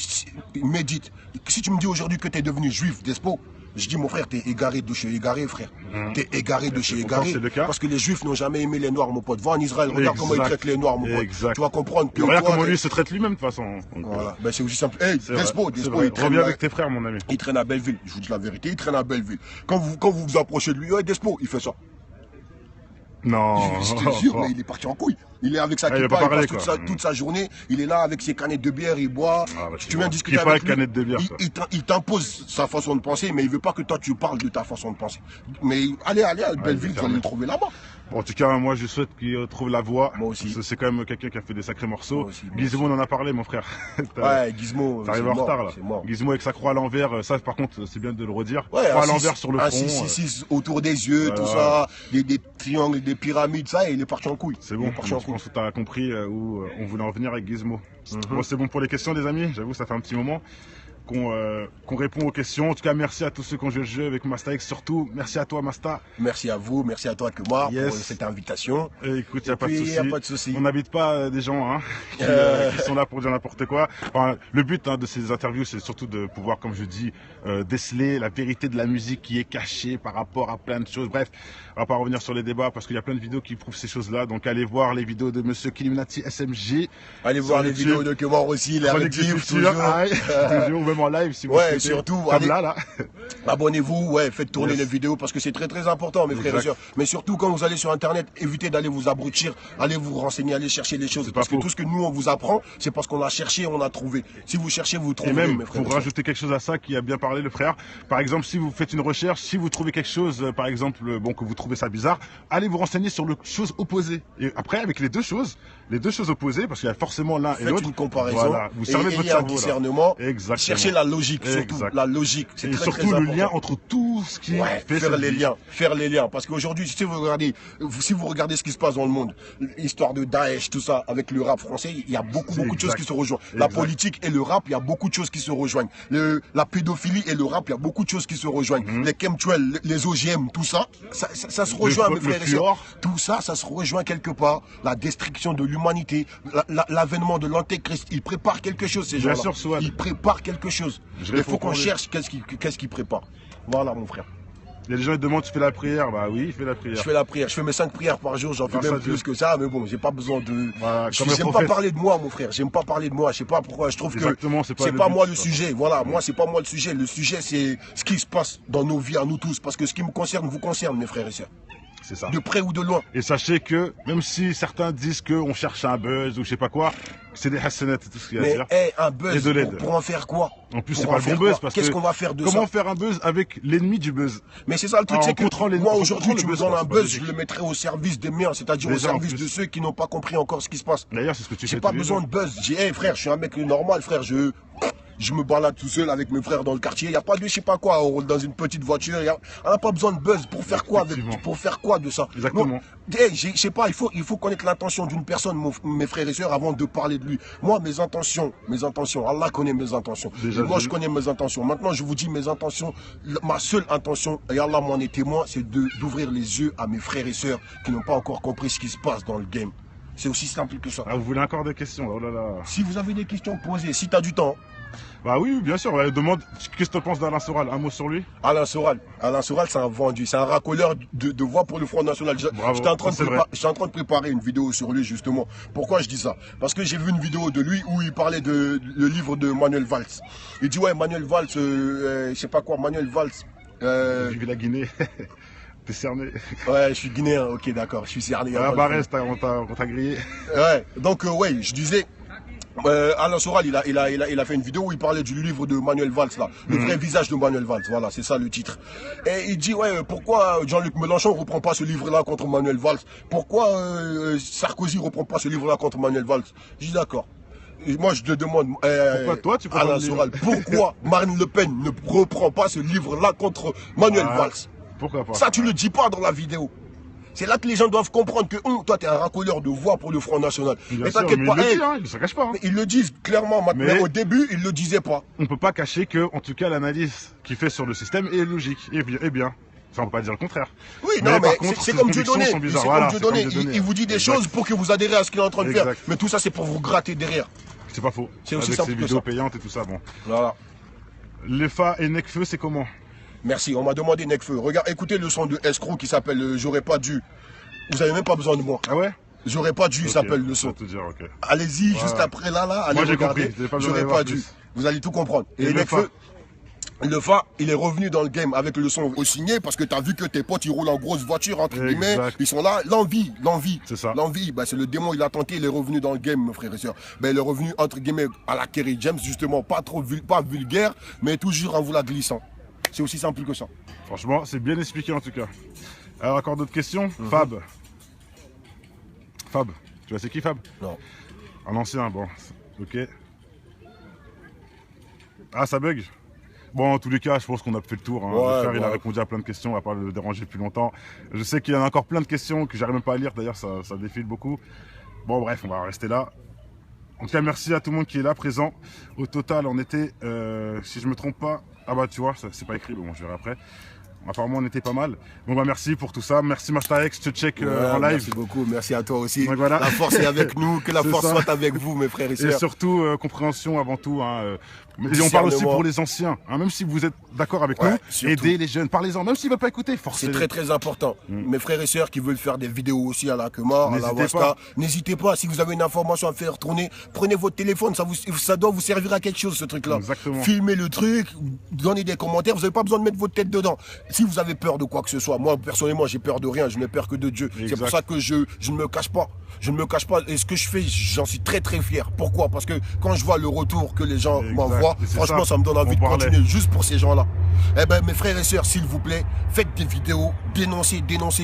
médite. Si tu me dis aujourd'hui que tu es devenu juif, Despo, je dis mon frère, t'es égaré de chez égaré, frère. T'es égaré de chez égaré. Parce que les juifs n'ont jamais aimé les noirs, mon pote. Va en Israël, regarde comment ils traitent les noirs, mon pote. Tu vas comprendre que. Regarde comment lui se traite lui-même, de toute façon. Voilà, ben c'est aussi simple. Hey, Despo, il traîne. Reviens avec tes frères, mon ami. Il traîne à Belleville, je vous dis la vérité, il traîne à Belleville. Quand vous vous approchez de lui, hey, Despo, il fait ça. Non. Je te jure, mais il est parti en couille. Il est avec sa kippa, il passe toute sa journée. Il est là avec ses canettes de bière, il boit. Tu viens discuter avec lui. Canette de bière, il t'impose sa façon de penser, mais il veut pas que toi tu parles de ta façon de penser. Mais allez à Belleville, vous allez le trouver là-bas. Bon, en tout cas, moi je souhaite qu'il trouve la voie. Moi aussi. C'est quand même quelqu'un qui a fait des sacrés morceaux. Gizmo, on en a parlé, mon frère. Ouais, Gizmo. T'arrives en retard là. Gizmo avec sa croix à l'envers, ça par contre, c'est bien de le redire. Croix à l'envers sur le front. 666 autour des yeux, tout ça, des triangles, des pyramides, ça, et il est parti en couille. C'est bon, je pense que t'as compris où on voulait en venir avec Gizmo. Bon, c'est bon pour les questions, les amis. J'avoue, ça fait un petit moment. qu'on répond aux questions. En tout cas, merci à tous ceux qui ont joué le jeu avec Masta X, surtout. Merci à toi, Masta. Merci à vous, merci à toi, Kemar, pour cette invitation. Et écoute, il n'y a pas de souci. On n'habite pas des gens qui sont là pour dire n'importe quoi. Enfin, le but de ces interviews, c'est surtout de pouvoir, comme je dis, déceler la vérité de la musique qui est cachée par rapport à plein de choses. Bref, on va pas revenir sur les débats parce qu'il y a plein de vidéos qui prouvent ces choses-là. Donc allez voir les vidéos de Monsieur Killuminati SMG. Allez voir les vidéos de Kemar aussi, les rediffs, toujours. Toujours, ou même en live si vous souhaitez. Surtout, comme là. Abonnez-vous, faites tourner les vidéos parce que c'est très très important, mes frères et sœurs. Mais surtout, quand vous allez sur Internet, évitez d'aller vous abrutir, allez vous renseigner, allez chercher les choses. Parce que tout ce que nous, on vous apprend, c'est parce qu'on a cherché, on a trouvé. Si vous cherchez, vous trouvez. Et même, pour rajouter quelque chose à ça qui a bien parlé le frère, par exemple, si vous faites une recherche, si vous trouvez quelque chose, par exemple, que vous trouvez ça bizarre, allez vous renseigner sur les choses opposées. Et après, avec les deux choses opposées, parce qu'il y a forcément l'un et l'autre. Faites une comparaison. Voilà, vous servez de votre cerveau, un discernement. Exactement. Cherchez la logique, surtout. La logique, c'est très surtout très le lien entre tout ce qui fait faire les liens. Parce qu'aujourd'hui, si vous regardez ce qui se passe dans le monde, l'histoire de Daesh, tout ça, avec le rap français, il y a beaucoup de choses qui se rejoignent. La politique et le rap, il y a beaucoup de choses qui se rejoignent. La pédophilie et le rap, il y a beaucoup de choses qui se rejoignent. Les chemtrails, les OGM, tout ça, ça se rejoint, mes frères et sœurs. Tout ça, ça se rejoint quelque part. La destruction de l'humanité, l'avènement de l'antéchrist, il prépare quelque chose, ces gens-là. Il prépare quelque chose. Il faut qu'on cherche qu'est-ce qu'il prépare. Voilà, mon frère. Il y a des gens qui demandent, tu fais la prière? Bah oui, je fais la prière. Je fais la prière. Je fais mes 5 prières par jour. J'en fais même plus que ça. Mais bon, j'ai pas besoin de... Voilà, j'aime pas parler de moi, mon frère. J'aime pas parler de moi. Je sais pas pourquoi. Je trouve que c'est pas moi le sujet. Voilà, moi, c'est pas moi le sujet. Le sujet, c'est ce qui se passe dans nos vies à nous tous. Parce que ce qui me concerne, vous concerne, mes frères et sœurs. C'est ça. De près ou de loin. Et sachez que, même si certains disent qu'on cherche un buzz ou je sais pas quoi, c'est des hassanettes et tout ce qu'il y a à dire. Mais un buzz, pour en faire quoi? En plus, c'est pas le bon buzz parce que... Qu'est-ce qu'on va faire de ça? Comment faire un buzz avec l'ennemi du buzz? Mais c'est ça le truc, c'est que moi aujourd'hui, tu me donnes un buzz, je le mettrai au service des miens, c'est-à-dire au service de ceux qui n'ont pas compris encore ce qui se passe. D'ailleurs, c'est ce que tu fais. J'ai pas besoin de buzz. J'ai, frère, je suis un mec normal, frère, je me balade tout seul avec mes frères dans le quartier. Il n'y a pas de, je sais pas quoi, on roule dans une petite voiture. On n'a pas besoin de buzz pour faire quoi pour faire quoi de ça? Exactement. Je sais pas, il faut connaître l'intention d'une personne, mes frères et sœurs, avant de parler de lui. Moi, mes intentions, Allah connaît mes intentions. Moi, je connais mes intentions. Maintenant, je vous dis mes intentions. Ma seule intention, et Allah m'en est témoin, c'est d'ouvrir les yeux à mes frères et sœurs qui n'ont pas encore compris ce qui se passe dans le game. C'est aussi simple que ça. Ah, vous voulez encore des questions? Oh là là. Si vous avez des questions, posez. Si tu as du temps. Bah oui, bien sûr. On demande qu'est-ce que tu penses d'Alain Soral. Un mot sur lui? Alain Soral, c'est un vendu. C'est un racoleur de voix pour le Front National. J'étais en train de préparer une vidéo sur lui, justement. Pourquoi je dis ça? Parce que j'ai vu une vidéo de lui où il parlait le livre de Manuel Valls. Il dit, ouais, Manuel Valls, je sais pas quoi, Manuel Valls. Vive la Guinée. T'es cerné. Ouais, je suis guinéen, ok, d'accord, je suis cerné. Ah, bah reste, on t'a grillé. Ouais, donc, ouais, je disais. Alain Soral, il a fait une vidéo où il parlait du livre de Manuel Valls, là. Le vrai visage de Manuel Valls, voilà, c'est ça le titre. Et il dit, ouais, pourquoi Jean-Luc Mélenchon reprend pas ce livre-là contre Manuel Valls? Pourquoi Sarkozy reprend pas ce livre-là contre Manuel Valls? Je dis d'accord. Et moi, je te demande, pourquoi toi, tu Alain Soral, pourquoi Marine Le Pen ne reprend pas ce livre-là contre Manuel Valls? Pourquoi pas? Ça, tu le dis pas dans la vidéo. C'est là que les gens doivent comprendre que toi, tu es un racoleur de voix pour le Front National. Mais t'inquiète pas, ils ne se cachent pas. Ils le disent clairement maintenant. Mais au début, ils ne le disaient pas. On ne peut pas cacher que, en tout cas, l'analyse qu'il fait sur le système est logique et bien. Ça, on ne peut pas dire le contraire. Oui, non, mais c'est comme Dieudonné. C'est comme Dieudonné. Il vous dit des choses pour que vous adhérez à ce qu'il est en train de faire. Mais tout ça, c'est pour vous gratter derrière. C'est pas faux. C'est aussi simple que ça. Avec ses vidéos payantes et tout ça, bon. Voilà. Lefa et Nekfeu, c'est comment? Merci, on m'a demandé Nekfeu. Regarde, écoutez le son de Escroc qui s'appelle J'aurais pas dû. Vous avez même pas besoin de moi. Ah ouais? J'aurais pas dû, s'appelle le son. Allez-y, juste après là, allez regarder. J'aurais pas dû. Vous allez tout comprendre. Et Nekfeu, Lefa, il est revenu dans le game avec le son au signé parce que tu as vu que tes potes ils roulent en grosse voiture entre guillemets, ils sont là, l'envie, c'est ça. L'envie, bah, c'est le démon, il a tenté, il est revenu dans le game, mes frères et sœurs. Ben, il est revenu entre guillemets à la Kerry James, justement, pas vulgaire, mais toujours en vous la glissant. C'est aussi simple que ça. Franchement, c'est bien expliqué en tout cas. Alors, encore d'autres questions? Fab, tu vois c'est qui Fab? Non. Un ancien, bon, ok. Ah, ça bug? Bon, en tous les cas, je pense qu'on a fait le tour. Il a répondu à plein de questions, on va pas le déranger plus longtemps. Je sais qu'il y en a encore plein de questions que j'arrive même pas à lire, d'ailleurs ça défile beaucoup. Bon, bref, on va rester là. En tout cas, merci à tout le monde qui est là, présent. Au total, on était, si je me trompe pas, ah bah tu vois, c'est pas écrit, bon, je verrai après. Apparemment, on était pas mal. Bon, bah merci pour tout ça. Merci Master X, je te check en live. Merci beaucoup, merci à toi aussi. Donc, voilà. La force est avec nous, que la force soit avec vous, mes frères et sœurs. Et surtout, compréhension avant tout. Hein, et on parle aussi pour les anciens. Hein, même si vous êtes d'accord avec nous, aidez les jeunes. Parlez-en, même s'ils ne veulent pas écouter, forcément. C'est très très important. Mes frères et sœurs qui veulent faire des vidéos aussi à la Kema, à la Wasta, n'hésitez pas. Si vous avez une information à faire tourner, prenez votre téléphone. Ça doit vous servir à quelque chose, ce truc-là. Filmez le truc, donnez des commentaires. Vous n'avez pas besoin de mettre votre tête dedans. Si vous avez peur de quoi que ce soit, moi personnellement, j'ai peur de rien. Je n'ai peur que de Dieu. C'est pour ça que je ne me cache pas. Je ne me cache pas. Et ce que je fais, j'en suis très très fier. Pourquoi? Parce que quand je vois le retour que les gens m'envoient, franchement, ça me donne envie de continuer juste pour ces gens-là. Eh ben, mes frères et sœurs, s'il vous plaît, faites des vidéos, dénoncez,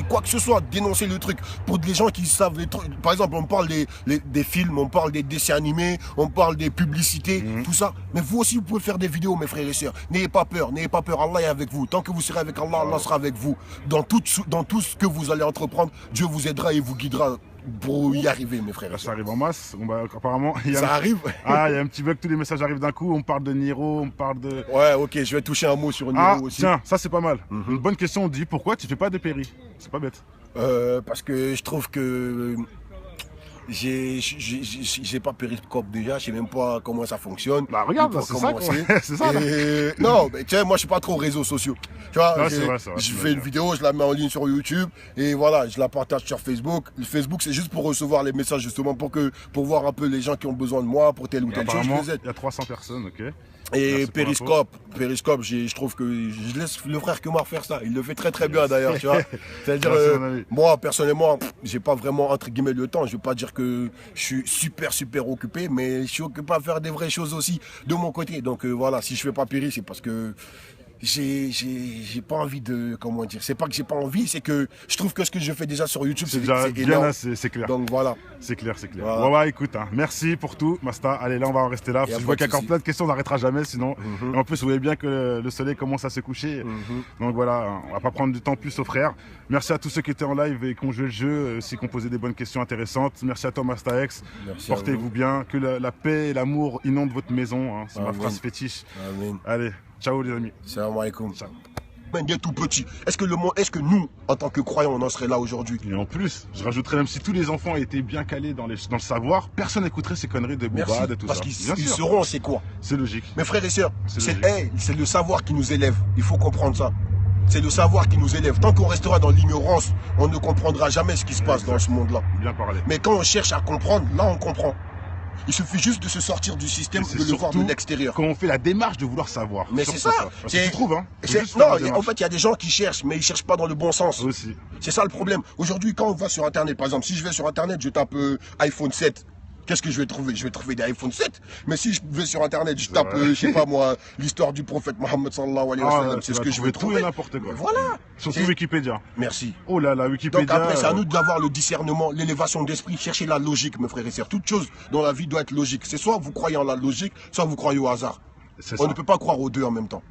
quoi que ce soit, dénoncez le truc. Pour des gens qui savent les trucs. Par exemple, on parle des films, on parle des dessins animés, on parle des publicités, tout ça. Mais vous aussi, vous pouvez faire des vidéos, mes frères et sœurs. N'ayez pas peur, Allah est avec vous. Tant que vous serez avec Allah, Allah sera avec vous. Dans tout ce que vous allez entreprendre, Dieu vous aidera et vous guidera pour y arriver, mes frères. Là, ça arrive en masse. Bon, bah, apparemment, ça arrive. Ah, il y a un petit bug, tous les messages arrivent d'un coup. On parle de Niro, on parle de. Ouais, ok, je vais toucher un mot sur Niro aussi. Tiens, ça c'est pas mal. Une bonne question, on dit pourquoi tu fais pas de péri? C'est pas bête. Parce que je trouve que j'ai pas périscope déjà, je sais même pas comment ça fonctionne. Bah regarde, c'est ça. C'est ça. Non, mais tu sais, moi je suis pas trop réseaux sociaux. Tu vois, vrai, je fais une vidéo, je la mets en ligne sur YouTube et voilà, je la partage sur Facebook. Le Facebook, c'est juste pour recevoir les messages justement pour voir un peu les gens qui ont besoin de moi pour telle ou telle chose. Il y a 300 personnes, ok. Et Périscope, je trouve que je laisse le frère Kemar faire ça. Il le fait très très bien d'ailleurs, tu vois. C'est-à-dire, moi personnellement, j'ai pas vraiment entre guillemets le temps. Je veux pas dire que je suis super occupé, mais je suis occupé à faire des vraies choses aussi de mon côté. Donc voilà, si je fais pas Péri, c'est parce que j'ai pas envie de, comment dire, c'est pas que j'ai pas envie, c'est que je trouve que ce que je fais déjà sur YouTube, c'est énorme. C'est clair. Donc voilà. C'est clair. Voilà. Bon, bah écoute, hein, merci pour tout, Masta. Allez, là on va en rester là. Parce que je vois qu'il y a encore plein de questions, on n'arrêtera jamais sinon. Et en plus, vous voyez bien que le soleil commence à se coucher. Donc voilà, on va pas prendre du temps plus aux frères. Merci à tous ceux qui étaient en live et qui ont joué le jeu, aussi qui ont posé des bonnes questions intéressantes. Merci à toi, Masta X. Portez-vous bien, que la paix et l'amour inondent votre maison. Hein. C'est ma phrase fétiche. Amen. Allez. Ciao les amis. Salam alaikum. Bien tout petit. Est-ce que nous, en tant que croyants, on en serait là aujourd'hui? Et en plus, je rajouterais même si tous les enfants étaient bien calés dans le savoir, personne n'écouterait ces conneries de boubade et tout ça. Parce qu'ils sauront c'est quoi. C'est logique. Mes frères et sœurs, c'est le savoir qui nous élève. Il faut comprendre ça. C'est le savoir qui nous élève. Tant qu'on restera dans l'ignorance, on ne comprendra jamais ce qui se passe dans ce monde-là. Bien parlé. Mais quand on cherche à comprendre, là on comprend. Il suffit juste de se sortir du système, de le voir de l'extérieur. Quand on fait la démarche de vouloir savoir. Mais c'est ça. Tu trouves, hein. Non, en fait, il y a des gens qui cherchent, mais ils cherchent pas dans le bon sens. Aussi. C'est ça le problème. Aujourd'hui, quand on va sur Internet, par exemple, si je vais sur Internet, je tape iPhone 7. Qu'est-ce que je vais trouver? Je vais trouver des iPhone 7. Mais si je vais sur Internet, je tape, je sais pas moi, l'histoire du prophète Mohammed sallallahu alayhi wa sallam, c'est ce que je vais trouver. N'importe quoi. Voilà. Surtout Wikipédia. Merci. Oh là là, Wikipédia. Donc après, c'est à nous d'avoir le discernement, l'élévation d'esprit, chercher la logique, mes frères et sœurs. Toute chose dans la vie doit être logique. C'est soit vous croyez en la logique, soit vous croyez au hasard. On ne peut pas croire aux deux en même temps.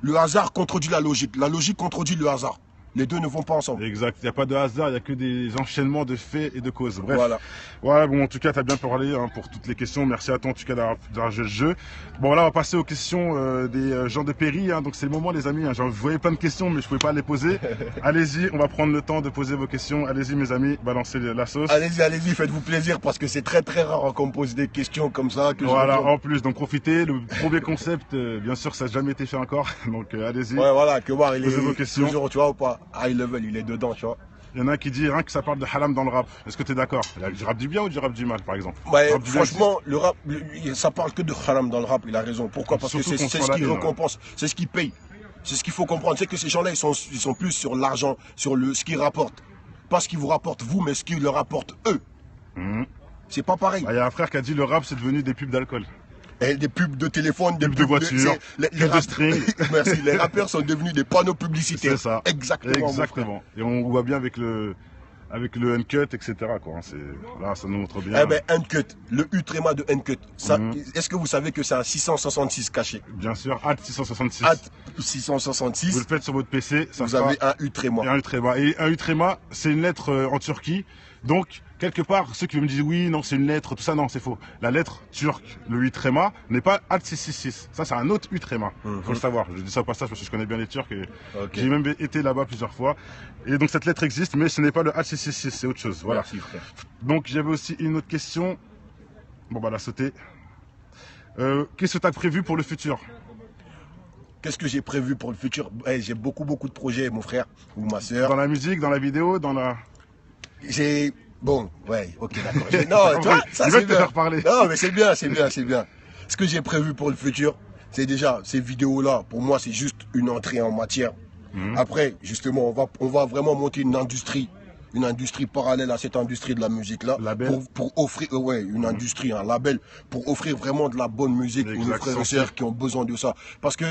Le hasard contredit la logique contredit le hasard. Les deux ne vont pas ensemble. Exact. Il n'y a pas de hasard, il n'y a que des enchaînements de faits et de causes. Bref. Voilà. Ouais, bon, en tout cas, tu as bien parlé hein, pour toutes les questions. Merci à toi, en tout cas, d'avoir joué le jeu. Bon, là, on va passer aux questions des gens de Péri. Hein, donc, c'est le moment, les amis. Hein, je voyais plein de questions, mais je ne pouvais pas les poser. Allez-y, on va prendre le temps de poser vos questions. Allez-y, mes amis, balancez la sauce. Allez-y, faites-vous plaisir parce que c'est très rare qu'on pose des questions comme ça. Voilà, en plus, donc profitez. Le premier concept, bien sûr, ça n'a jamais été fait encore. Donc, allez-y. Ouais, voilà, que voir, il posez vos questions. Toujours, tu vois, ou pas, high level, il est dedans, tu vois. Il y en a un qui dit rien que ça parle de haram dans le rap. Est-ce que tu es d'accord? Du rap du bien ou du rap du mal, par exemple? Ouais, franchement, le rap, ça parle que de haram dans le rap, il a raison. Pourquoi? Parce que c'est ce qui récompense, c'est ce qui paye. C'est ce qu'il faut comprendre. C'est que ces gens-là, ils sont plus sur l'argent, sur ce qu'ils rapportent. Pas ce qu'ils vous rapportent vous, mais ce qu'ils leur rapportent eux. C'est pas pareil. Il y a un frère qui a dit le rap, c'est devenu des pubs d'alcool. Et des pubs de téléphone, des pubs de voiture, de string. Merci, les rappeurs sont devenus des panneaux publicitaires. C'est ça. Exactement. Et on voit bien avec le uncut, etc. Quoi. Là, ça nous montre bien. Eh ben, uncut, le U tréma de uncut. Est-ce que vous savez que c'est un 666 caché? Bien sûr, @666. @666. Vous le faites sur votre PC. Vous avez un U tréma. Et un U tréma. Et un U tréma, c'est une lettre en Turquie. Donc, quelque part, ceux qui me disent oui, non, c'est une lettre, tout ça, non, c'est faux. La lettre turque, le 8 tréma, n'est pas Alt 666. Ça, c'est un autre 8 tréma. Faut le savoir. Je dis ça au passage parce que je connais bien les Turcs et j'ai même été là-bas plusieurs fois. Et donc, cette lettre existe, mais ce n'est pas le Alt 666, c'est autre chose. Voilà. Merci, frère. Donc, j'avais aussi une autre question. Bon, bah, la sauter. Qu'est-ce que tu as prévu pour le futur? Qu'est-ce que j'ai prévu pour le futur? J'ai beaucoup de projets, mon frère ou ma soeur. Dans la musique, dans la vidéo, dans la... J'ai... Bon, ouais, ok, d'accord. Non, tu vois, ça c'est bien. Parler. Non, mais c'est bien. Ce que j'ai prévu pour le futur, c'est déjà ces vidéos-là. Pour moi, c'est juste une entrée en matière. Après, justement, on va vraiment monter une industrie parallèle à cette industrie de la musique-là, pour offrir, une industrie, un label, pour offrir vraiment de la bonne musique aux frères et sœurs qui ont besoin de ça. Parce que,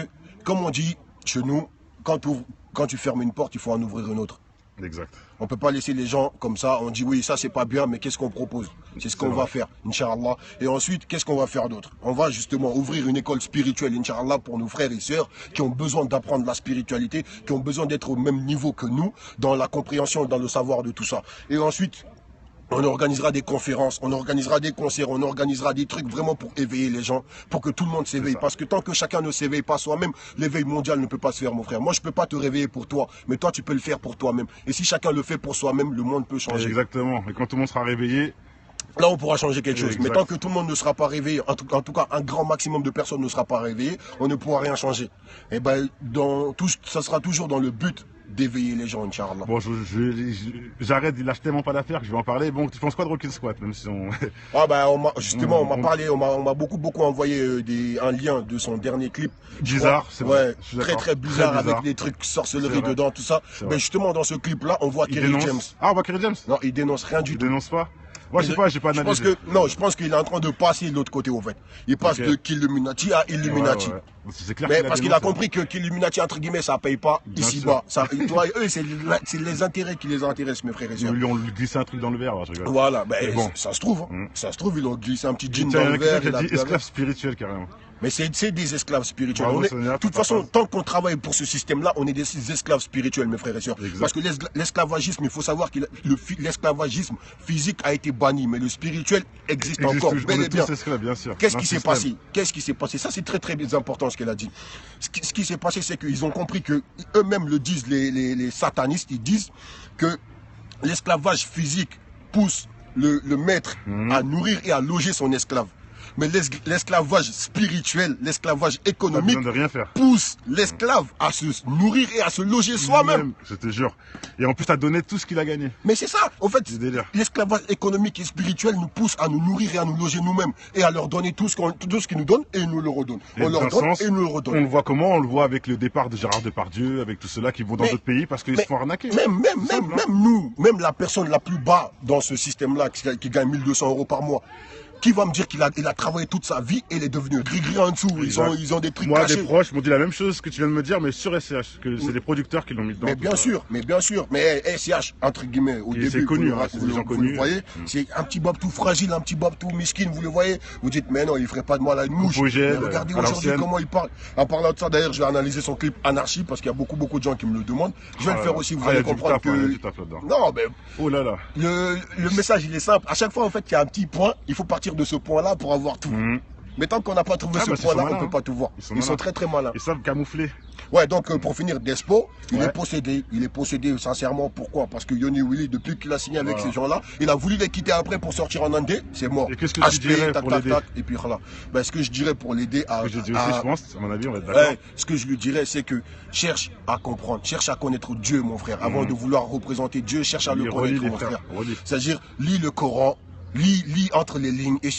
comme on dit chez nous, quand tu fermes une porte, il faut en ouvrir une autre. Exact. On peut pas laisser les gens comme ça, on dit oui, ça c'est pas bien, mais qu'est-ce qu'on propose? C'est ce qu'on va faire, Inch'Allah. Et ensuite, qu'est-ce qu'on va faire d'autre? On va justement ouvrir une école spirituelle, Inch'Allah, pour nos frères et sœurs qui ont besoin d'apprendre la spiritualité, qui ont besoin d'être au même niveau que nous, dans la compréhension et dans le savoir de tout ça. Et ensuite, on organisera des conférences, on organisera des concerts, on organisera des trucs vraiment pour éveiller les gens, pour que tout le monde s'éveille. Parce que tant que chacun ne s'éveille pas soi-même, l'éveil mondial ne peut pas se faire, mon frère. Moi, je peux pas te réveiller pour toi, mais toi, tu peux le faire pour toi-même. Et si chacun le fait pour soi-même, le monde peut changer. Exactement. Et quand tout le monde sera réveillé, là, on pourra changer quelque chose. Mais tant que tout le monde ne sera pas réveillé, en tout cas, un grand maximum de personnes ne sera pas réveillé, on ne pourra rien changer. Et ben, ça sera toujours dans le but d'éveiller les gens, Inch'Allah. Bon, j'arrête, il lâche tellement pas d'affaires que je vais en parler. Bon, tu penses quoi de Rock Squat, même si on... Ah bah, justement, on m'a parlé, on m'a beaucoup envoyé un lien de son dernier clip. Bizarre, c'est vrai. Ouais, très bizarre, avec des trucs sorcellerie dedans, tout ça. Mais justement, dans ce clip-là, on voit Kerry James. Ah, on voit Kerry James? Non, il dénonce rien du tout. Il dénonce pas? Moi, je sais pas, j'ai pas analysé. Je pense qu'il est en train de passer de l'autre côté, au fait. Il passe de Killuminati à Illuminati. Ouais. C'est clair. Mais parce qu'il a compris que Illuminati, entre guillemets, ça paye pas ici-bas. Eux, c'est les intérêts qui les intéressent, mes frères et sœurs. Ils ont glissé un truc dans le verre, là, je rigole. Voilà, bon. Ça se trouve. Ça se trouve, ils ont glissé un petit jean dans le verre. Il a dit esclave spirituel, carrément. Mais c'est des esclaves spirituels. De toute façon, tant qu'on travaille pour ce système-là, on est des esclaves spirituels, mes frères et sœurs. Parce que l'esclavagisme, il faut savoir que l'esclavagisme physique a été banni, mais le spirituel existe encore. Bel et bien. Qu'est-ce qui s'est passé? Ça, c'est très important ce qu'elle a dit. Ce qui s'est passé, c'est qu'ils ont compris que eux-mêmes le disent, les satanistes, ils disent que l'esclavage physique pousse le maître à nourrir et à loger son esclave. Mais l'esclavage spirituel, l'esclavage économique pousse l'esclave à se nourrir et à se loger soi-même. Je te jure. Et en plus, à donner tout ce qu'il a gagné. Mais c'est ça. En fait, l'esclavage économique et spirituel nous pousse à nous nourrir et à nous loger nous-mêmes. Et à leur donner tout ce qu'ils nous donnent et ils nous le redonnent. On leur donne et ils nous le redonnent. On le voit comment? On le voit avec le départ de Gérard Depardieu, avec tous ceux-là qui vont dans d'autres pays parce qu'ils se font arnaquer. Même nous, même la personne la plus bas dans ce système-là qui gagne 1200 € par mois. Qui va me dire qu'il a travaillé toute sa vie et il est devenu gris-gris en dessous? Ils ont des trucs cachés. Moi, des proches m'ont dit la même chose que tu viens de me dire, mais sur SCH, que c'est les producteurs qui l'ont mis dedans. Mais bien sûr. Mais SCH, entre guillemets, au début, c'est connu, vous le voyez, c'est un petit bob tout fragile, un petit bob tout miskin, vous le voyez. Vous dites, mais non, il ferait pas de mal à une mouche. Mais regardez aujourd'hui comment il parle. En parlant de ça, d'ailleurs, je vais analyser son clip Anarchie, parce qu'il y a beaucoup de gens qui me le demandent. Je vais le faire aussi, vous allez comprendre que... Non, mais... Oh là là. Le message, il est simple. À chaque fois, en fait, il y a un petit point, il faut partir de ce point-là pour avoir tout. Mais tant qu'on n'a pas trouvé ce point-là, on ne peut pas tout voir. Ils sont très malins. Ils savent camoufler. Ouais, donc pour finir, Despo, il est possédé. Il est possédé sincèrement. Pourquoi? Parce que Yoni Willy, depuis qu'il a signé avec ces gens-là, il a voulu les quitter après pour sortir en Andé. C'est mort. Et qu'est-ce que tu dirais pour l'aider? Et puis voilà. Ben, ce que je dirais pour l'aider à... je pense, à mon avis, on va être d'accord. Ce que je lui dirais, c'est que cherche à comprendre, cherche à connaître Dieu, mon frère. Avant de vouloir représenter Dieu, cherche à le connaître, mon frère. C'est-à-dire, lis le Coran. Lis entre les lignes et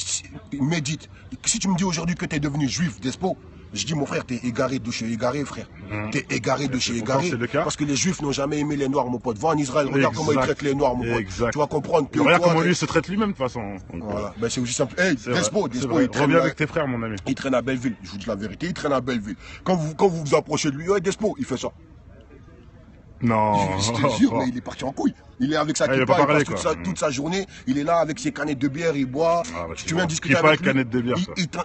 médite. Si tu me dis aujourd'hui que tu es devenu juif, Despo, je dis mon frère, t'es égaré de chez égaré, frère. T'es égaré de chez égaré. Parce que les juifs n'ont jamais aimé les noirs, mon pote. Va en Israël, regarde comment ils traitent les noirs, mon pote. Tu vas comprendre que... Regarde comment lui se traite lui-même, de toute façon. Voilà, ben c'est aussi simple. Hey, Despo, il traîne... Reviens avec tes frères, mon ami. Il traîne à Belleville, je vous dis la vérité, il traîne à Belleville. Quand vous vous approchez de lui, hey, Despo, il fait ça. Non. Je te jure, mais il est parti en couille. Il est avec sa kippa, il passe toute sa journée. Il est là avec ses canettes de bière, il boit. Tu viens discuter avec lui. Canette de bière,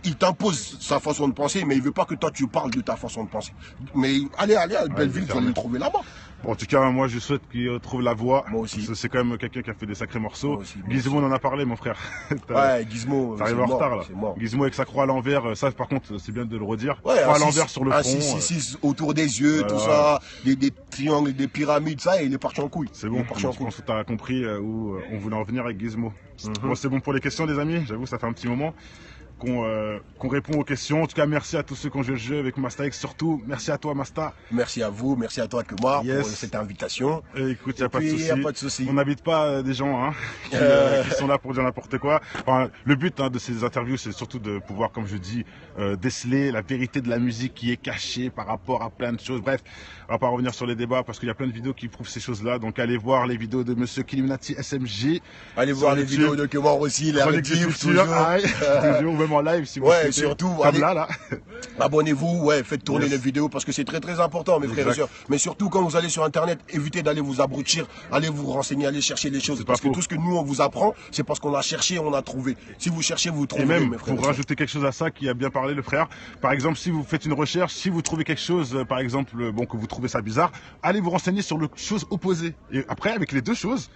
il t'impose sa façon de penser, mais il veut pas que toi tu parles de ta façon de penser. Mais allez à Belleville, vous allez le trouver là-bas. Bon, en tout cas, moi je souhaite qu'il trouve la voie. Moi aussi. C'est quand même quelqu'un qui a fait des sacrés morceaux. Gizmo, on en a parlé, mon frère. Ouais, Gizmo. T'arrives en retard là. Gizmo avec sa croix à l'envers, ça par contre, c'est bien de le redire. Ouais, croix à l'envers sur le front. 666 autour des yeux, tout ça, des triangles, des pyramides, ça, et il est parti en couille. C'est bon, je pense que t'as compris où on voulait en venir avec Gizmo. Bon, c'est bon pour les questions, les amis. J'avoue, ça fait un petit moment qu'on répond aux questions. En tout cas, merci à tous ceux qui ont joué le jeu avec Masta X, surtout. Merci à toi, Masta. Merci à vous, merci à toi, Kemar, pour cette invitation. Et écoute, il n'y a pas de souci. On n'habite pas des gens qui sont là pour dire n'importe quoi. Enfin, le but de ces interviews, c'est surtout de pouvoir, comme je dis, déceler la vérité de la musique qui est cachée par rapport à plein de choses. Bref, on va pas revenir sur les débats parce qu'il y a plein de vidéos qui prouvent ces choses-là. Donc, allez voir les vidéos de Monsieur Killuminati SMG. Allez voir les vidéos de Kemar aussi, les rediffs, toujours. En live si vous souhaitez. Surtout comme là. Abonnez-vous, faites tourner les vidéos parce que c'est très très important, mes frères et sœurs. Mais surtout quand vous allez sur internet, évitez d'aller vous abrutir, allez vous renseigner, allez chercher les choses parce que tout ce que nous on vous apprend, c'est parce qu'on a cherché, on a trouvé. Si vous cherchez, vous trouvez. Et même mes frères pour rajouter quelque chose à ça qui a bien parlé le frère. Par exemple, si vous faites une recherche, si vous trouvez quelque chose, par exemple, que vous trouvez ça bizarre, allez vous renseigner sur les choses opposées. Et après, avec les deux choses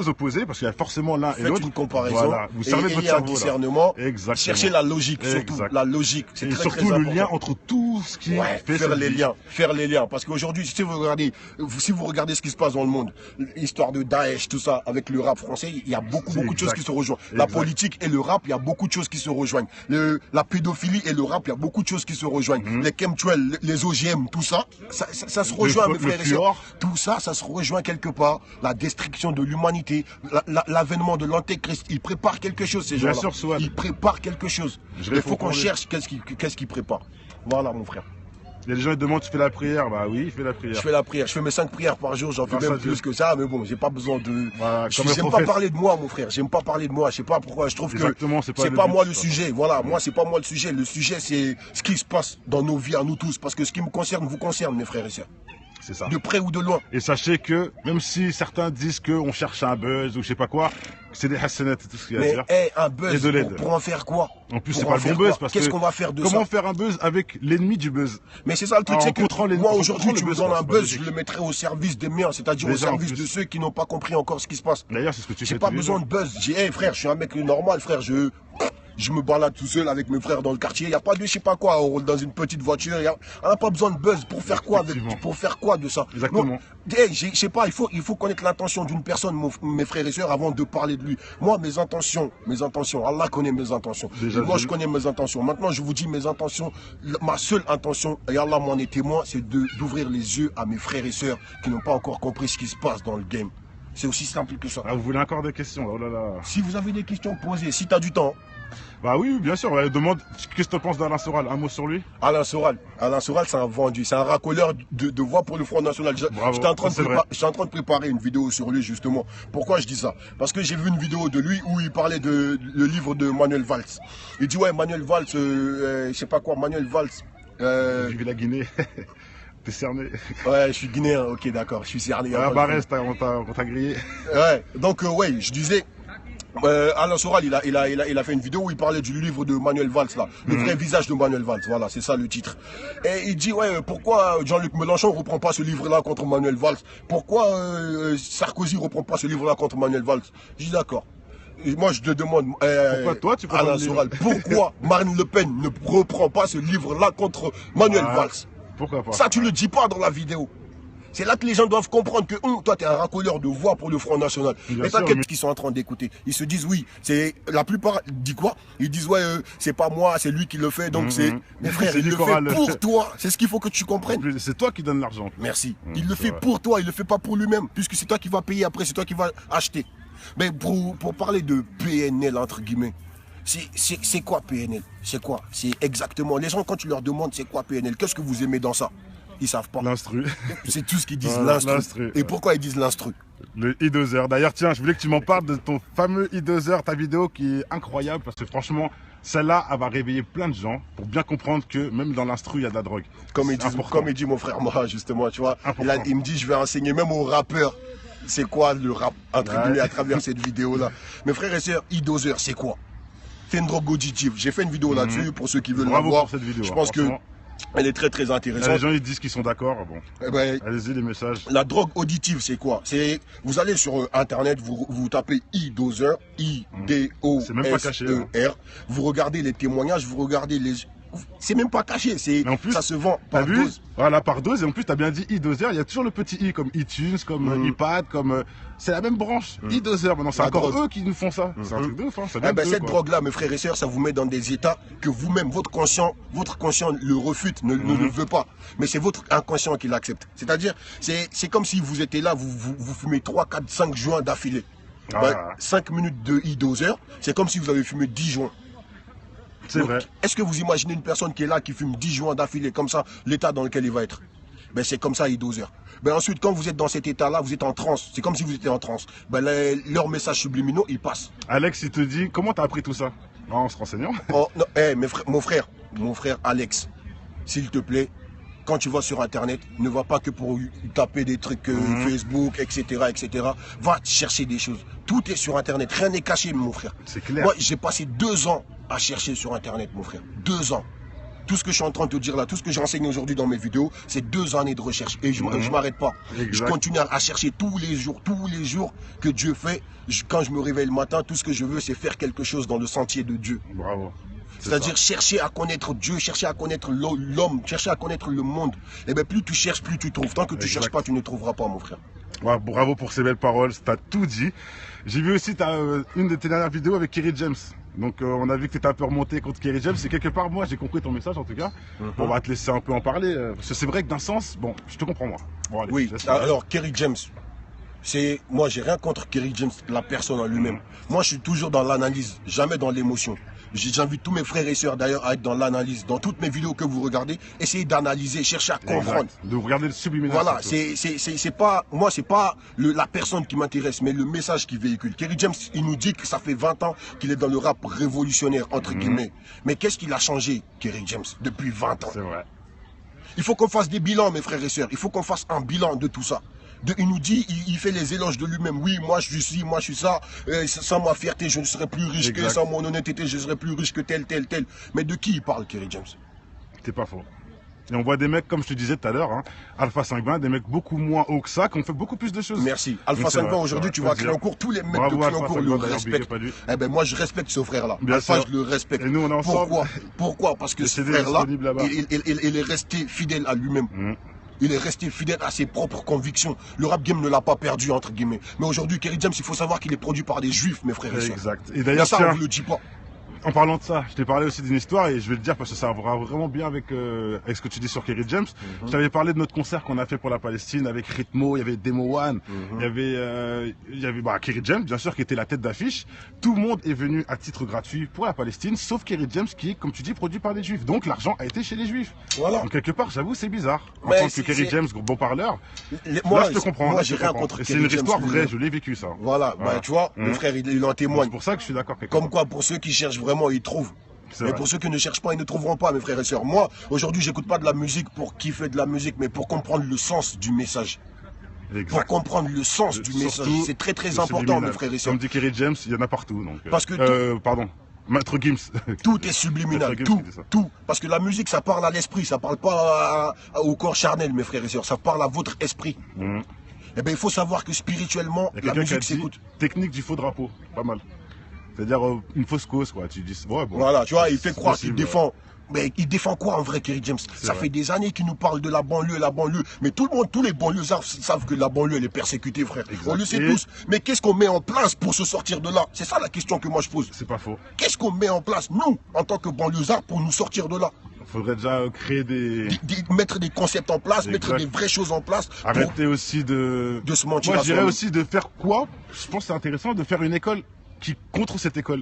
opposées, parce qu'il y a forcément l'un et l'autre. Faites une comparaison. Voilà, vous servez de votre cerveau. Discernement. Exactement. Cherchez la logique, surtout. La logique, c'est très surtout très le lien entre tout ce qui fait faire les liens. Parce qu'aujourd'hui, si vous regardez ce qui se passe dans le monde, l'histoire de Daesh, tout ça, avec le rap français, il y a beaucoup de choses qui se rejoignent. La politique et le rap, il y a beaucoup de choses qui se rejoignent. La pédophilie et le rap, il y a beaucoup de choses qui se rejoignent. Les chemtrails, les OGM, tout ça, ça se rejoint, mes frères et sœurs. Tout ça, ça se rejoint quelque part. La destruction de l'humanité, l'avènement de l'antéchrist, il prépare quelque chose, ces gens-là. Il prépare quelque chose. Il faut qu'on cherche qu'est-ce qu'il prépare. Voilà, mon frère. Il y a des gens qui demandent, tu fais la prière? Bah oui, je fais la prière. Je fais la prière. Je fais mes 5 prières par jour. J'en fais même plus que ça. Mais bon, j'ai pas besoin de... Voilà, j'aime pas parler de moi, mon frère. J'aime pas parler de moi. Je sais pas pourquoi. Je trouve que c'est pas moi le sujet. Voilà, moi, c'est pas moi le sujet. Le sujet, c'est ce qui se passe dans nos vies à nous tous. Parce que ce qui me concerne, vous concerne, mes frères et sœurs. C'est ça. De près ou de loin. Et sachez que, même si certains disent qu'on cherche un buzz ou je sais pas quoi, c'est des hassanettes et tout ce qu'il y a à dire. Mais un buzz, pour en faire quoi? En plus, c'est pas le bon buzz parce que... Qu'est-ce qu'on va faire de ça? Comment faire un buzz avec l'ennemi du buzz? Mais c'est ça le truc, c'est que moi aujourd'hui, tu me donnes un buzz, je le mettrai au service des miens, c'est-à-dire au service de ceux qui n'ont pas compris encore ce qui se passe. D'ailleurs, c'est ce que tu fais. J'ai pas besoin de buzz. J'ai, frère, je suis un mec normal, frère, je me balade tout seul avec mes frères dans le quartier. Il n'y a pas de je sais pas quoi, on roule dans une petite voiture. On n'a pas besoin de buzz pour faire quoi pour faire quoi de ça? Exactement. Je sais pas, il faut connaître l'intention d'une personne, mes frères et sœurs, avant de parler de lui. Moi, mes intentions, Allah connaît mes intentions. Moi, je connais mes intentions. Maintenant, je vous dis mes intentions. Ma seule intention, et Allah m'en est témoin, c'est d'ouvrir les yeux à mes frères et sœurs qui n'ont pas encore compris ce qui se passe dans le game. C'est aussi simple que ça. Ah, vous voulez encore des questions? Oh là là. Si vous avez des questions, posez. Si tu as du temps. Bah oui, bien sûr. On demande qu'est-ce que tu penses d'Alain Soral. Un mot sur lui? Alain Soral, c'est un vendu. C'est un racoleur de voix pour le Front National. J'étais en train de préparer une vidéo sur lui, justement. Pourquoi je dis ça? Parce que j'ai vu une vidéo de lui où il parlait le livre de Manuel Valls. Il dit, ouais, Manuel Valls, je sais pas quoi, Manuel Valls. Vive la Guinée. T'es cerné. Ouais, je suis guinéen, ok, d'accord, je suis cerné. Ah, bah reste, on t'a grillé. Ouais, donc, ouais, je disais, Alain Soral, il a fait une vidéo où il parlait du livre de Manuel Valls, là. Le vrai visage de Manuel Valls, voilà, c'est ça le titre. Et il dit, ouais, pourquoi Jean-Luc Mélenchon reprend pas ce livre-là contre Manuel Valls? Pourquoi Sarkozy reprend pas ce livre-là contre Manuel Valls? Je dis d'accord. Et moi, je te demande, pourquoi toi, tu Alain Soral, pourquoi Marine Le Pen ne reprend pas ce livre-là contre Manuel Valls? Pourquoi pas? Ça, tu le dis pas dans la vidéo. C'est là que les gens doivent comprendre que toi, tu es un racoleur de voix pour le Front National. Et t'inquiète qu'ils sont en train d'écouter. Ils se disent, oui, c'est la plupart, disent quoi? Ils disent, ouais, c'est pas moi, c'est lui qui le fait, donc c'est... Mes frères, il le fait pour toi. C'est ce qu'il faut que tu comprennes. C'est toi qui donnes l'argent. Merci. Il le fait pour toi, il le fait pas pour lui-même, puisque c'est toi qui vas payer après, c'est toi qui vas acheter. Mais pour parler de PNL, entre guillemets, c'est quoi PNL? C'est quoi? C'est exactement... Les gens, quand tu leur demandes c'est quoi PNL, qu'est-ce que vous aimez dans ça? Ils savent pas. L'instru. C'est tout ce qu'ils disent, l'instru. Et pourquoi ils disent l'instru? Le I2R. D'ailleurs, tiens, je voulais que tu m'en parles de ton fameux I2R, ta vidéo qui est incroyable parce que franchement, celle-là, elle va réveiller plein de gens pour bien comprendre que même dans l'instru, il y a de la drogue. Comme il dit mon frère moi, justement, tu vois. Il me dit, je vais enseigner même aux rappeurs c'est quoi le rap, entre guillemets, à travers cette vidéo-là. Mes frères et sœurs, I2R, c'est quoi? C'est une drogue auditive. J'ai fait une vidéo là-dessus pour ceux qui veulent la voir. Pour cette vidéo, je pense que Elle est très très intéressante. Les gens ils disent qu'ils sont d'accord. Bon. Eh ben, allez-y les messages. La drogue auditive, c'est quoi? C'est vous allez sur internet, vous tapez e-dozer, I-D-O-S-E-R. Vous regardez les témoignages, vous regardez les. C'est même pas caché, ça se vend par dose. Voilà, par dose. Et en plus, tu as bien dit e-dozer, il y a toujours le petit i comme iTunes, comme iPad, comme. C'est la même branche. E-dozer, maintenant, c'est encore eux qui nous font ça. C'est un truc de ouf. Hein. Cette drogue-là, mes frères et sœurs, ça vous met dans des états que vous-même, votre conscient le refute, ne le veut pas. Mais c'est votre inconscient qui l'accepte. C'est-à-dire, c'est comme si vous étiez là, vous fumez 3, 4, 5 joints d'affilée. 5 minutes de e-dozer, c'est comme si vous avez fumé 10 joints. C'est vrai. Est-ce que vous imaginez une personne qui est là, qui fume 10 joints d'affilée, comme ça, l'état dans lequel il va être? Ben, c'est comme ça, e-dozer. Ben, ensuite, quand vous êtes dans cet état-là, vous êtes en transe. C'est comme si vous étiez en transe. Ben, leurs messages subliminaux, ils passent. Alex, il te dit, comment t'as appris tout ça? En se renseignant. Oh, non, mon frère Alex, s'il te plaît, quand tu vas sur Internet, ne va pas que pour taper des trucs Facebook, etc., etc. Va chercher des choses. Tout est sur Internet. Rien n'est caché, mon frère. C'est clair. Moi, j'ai passé 2 ans à chercher sur Internet, mon frère. 2 ans. Tout ce que je suis en train de te dire là, tout ce que j'enseigne aujourd'hui dans mes vidéos, c'est 2 années de recherche. Et je m'arrête pas. Exact. Je continue à chercher tous les jours que Dieu fait. Quand je me réveille le matin, tout ce que je veux, c'est faire quelque chose dans le sentier de Dieu. Bravo. C'est-à-dire chercher à connaître Dieu, chercher à connaître l'homme, chercher à connaître le monde. Et bien plus tu cherches, plus tu trouves. Tant que tu cherches pas, tu ne trouveras pas, mon frère. Ouais, bravo pour ces belles paroles, t'as tout dit. J'ai vu aussi une de tes dernières vidéos avec Kerry James. Donc on a vu que tu étais un peu remonté contre Kerry James. Et quelque part, moi j'ai compris ton message en tout cas. On va te laisser un peu en parler. Parce que c'est vrai que d'un sens, bon, je te comprends moi. Bon, allez, oui, alors Kerry James, moi j'ai rien contre Kerry James, la personne en lui-même. Moi je suis toujours dans l'analyse, jamais dans l'émotion. J'invite tous mes frères et sœurs d'ailleurs à être dans l'analyse. Dans toutes mes vidéos que vous regardez, essayez d'analyser, cherchez à comprendre. De regarder le subliminal. Voilà, c'est pas la personne qui m'intéresse, mais le message qu'il véhicule. Kerry James, il nous dit que ça fait 20 ans qu'il est dans le rap révolutionnaire, entre guillemets. Mais qu'est-ce qu'il a changé, Kerry James, depuis 20 ans? C'est vrai. Il faut qu'on fasse des bilans, mes frères et sœurs. Il faut qu'on fasse un bilan de tout ça. Il nous dit, il fait les éloges de lui-même. Oui, moi je suis ci, moi je suis ça. Sans ma fierté, je ne serai plus riche que, sans mon honnêteté, je serai plus riche que tel. Mais de qui il parle, Kerry James? C'est pas faux. Et on voit des mecs, comme je te disais tout à l'heure, hein, Alpha 520, des mecs beaucoup moins hauts que ça, qui ont fait beaucoup plus de choses. Merci. Alpha 520, aujourd'hui, tu vas créer en cours. Tous les mecs de Créancourt le respectent. Eh ben, moi, je respecte ce frère-là. Alpha, je le respecte. Et nous, on est ensemble. Pourquoi? Parce que ce frère-là, il est resté fidèle à lui-même. Il est resté fidèle à ses propres convictions. Le rap game ne l'a pas perdu, entre guillemets. Mais aujourd'hui, Kerry James, il faut savoir qu'il est produit par des juifs, mes frères et sœurs. Exact. Et d'ailleurs, ça, on ne le dit pas. En parlant de ça, je t'ai parlé aussi d'une histoire et je vais le dire parce que ça va vraiment bien avec ce que tu dis sur Kerry James. Je t'avais parlé de notre concert qu'on a fait pour la Palestine avec Ritmo, il y avait Demo One, il y avait Kerry James, bien sûr, qui était la tête d'affiche. Tout le monde est venu à titre gratuit pour la Palestine, sauf Kerry James qui est, comme tu dis, produit par des juifs. Donc l'argent a été chez les juifs. Voilà. Donc quelque part, j'avoue, c'est bizarre. En tant que Kerry James, bon parleur, moi je te comprends. Moi j'ai rien contre Kerry James. C'est une histoire vraie, je l'ai vécu ça. Voilà, tu vois, le frère il en témoigne. C'est pour ça que je suis d'accord. Comme quoi, pour ceux qui cherchent vraiment, ils trouvent. Mais pour ceux qui ne cherchent pas, ils ne trouveront pas, mes frères et sœurs. Moi, aujourd'hui, j'écoute pas de la musique pour kiffer de la musique, mais pour comprendre le sens du message. Exact. Pour comprendre le sens du message. C'est très très important, mes frères et sœurs. Comme dit Kerry James, il y en a partout. Donc, parce que pardon. Maître Gims. Tout est subliminal, tout. Parce que la musique, ça parle à l'esprit, ça parle pas au corps charnel, mes frères et sœurs. Ça parle à votre esprit. Eh bien, il faut savoir que spirituellement, la musique s'écoute. Technique du faux drapeau, pas mal. C'est-à-dire une fausse cause, quoi. Tu dis, ouais, bon, voilà, tu vois, il fait croire qu'il défend. Mais il défend quoi en vrai, Kerry James? Ça fait des années qu'il nous parle de la banlieue. Mais tout le monde, tous les banlieusards savent que la banlieue, elle est persécutée, frère. Exact. On le sait tous. Mais qu'est-ce qu'on met en place pour se sortir de là? C'est ça la question que moi je pose. C'est pas faux. Qu'est-ce qu'on met en place, nous, en tant que banlieusards, pour nous sortir de là? Il faudrait déjà créer mettre des concepts en place, mettre des vraies choses en place. Arrêter aussi de se mentir. Moi, je dirais aussi de faire quoi? Je pense que c'est intéressant de faire une école qui contre cette école.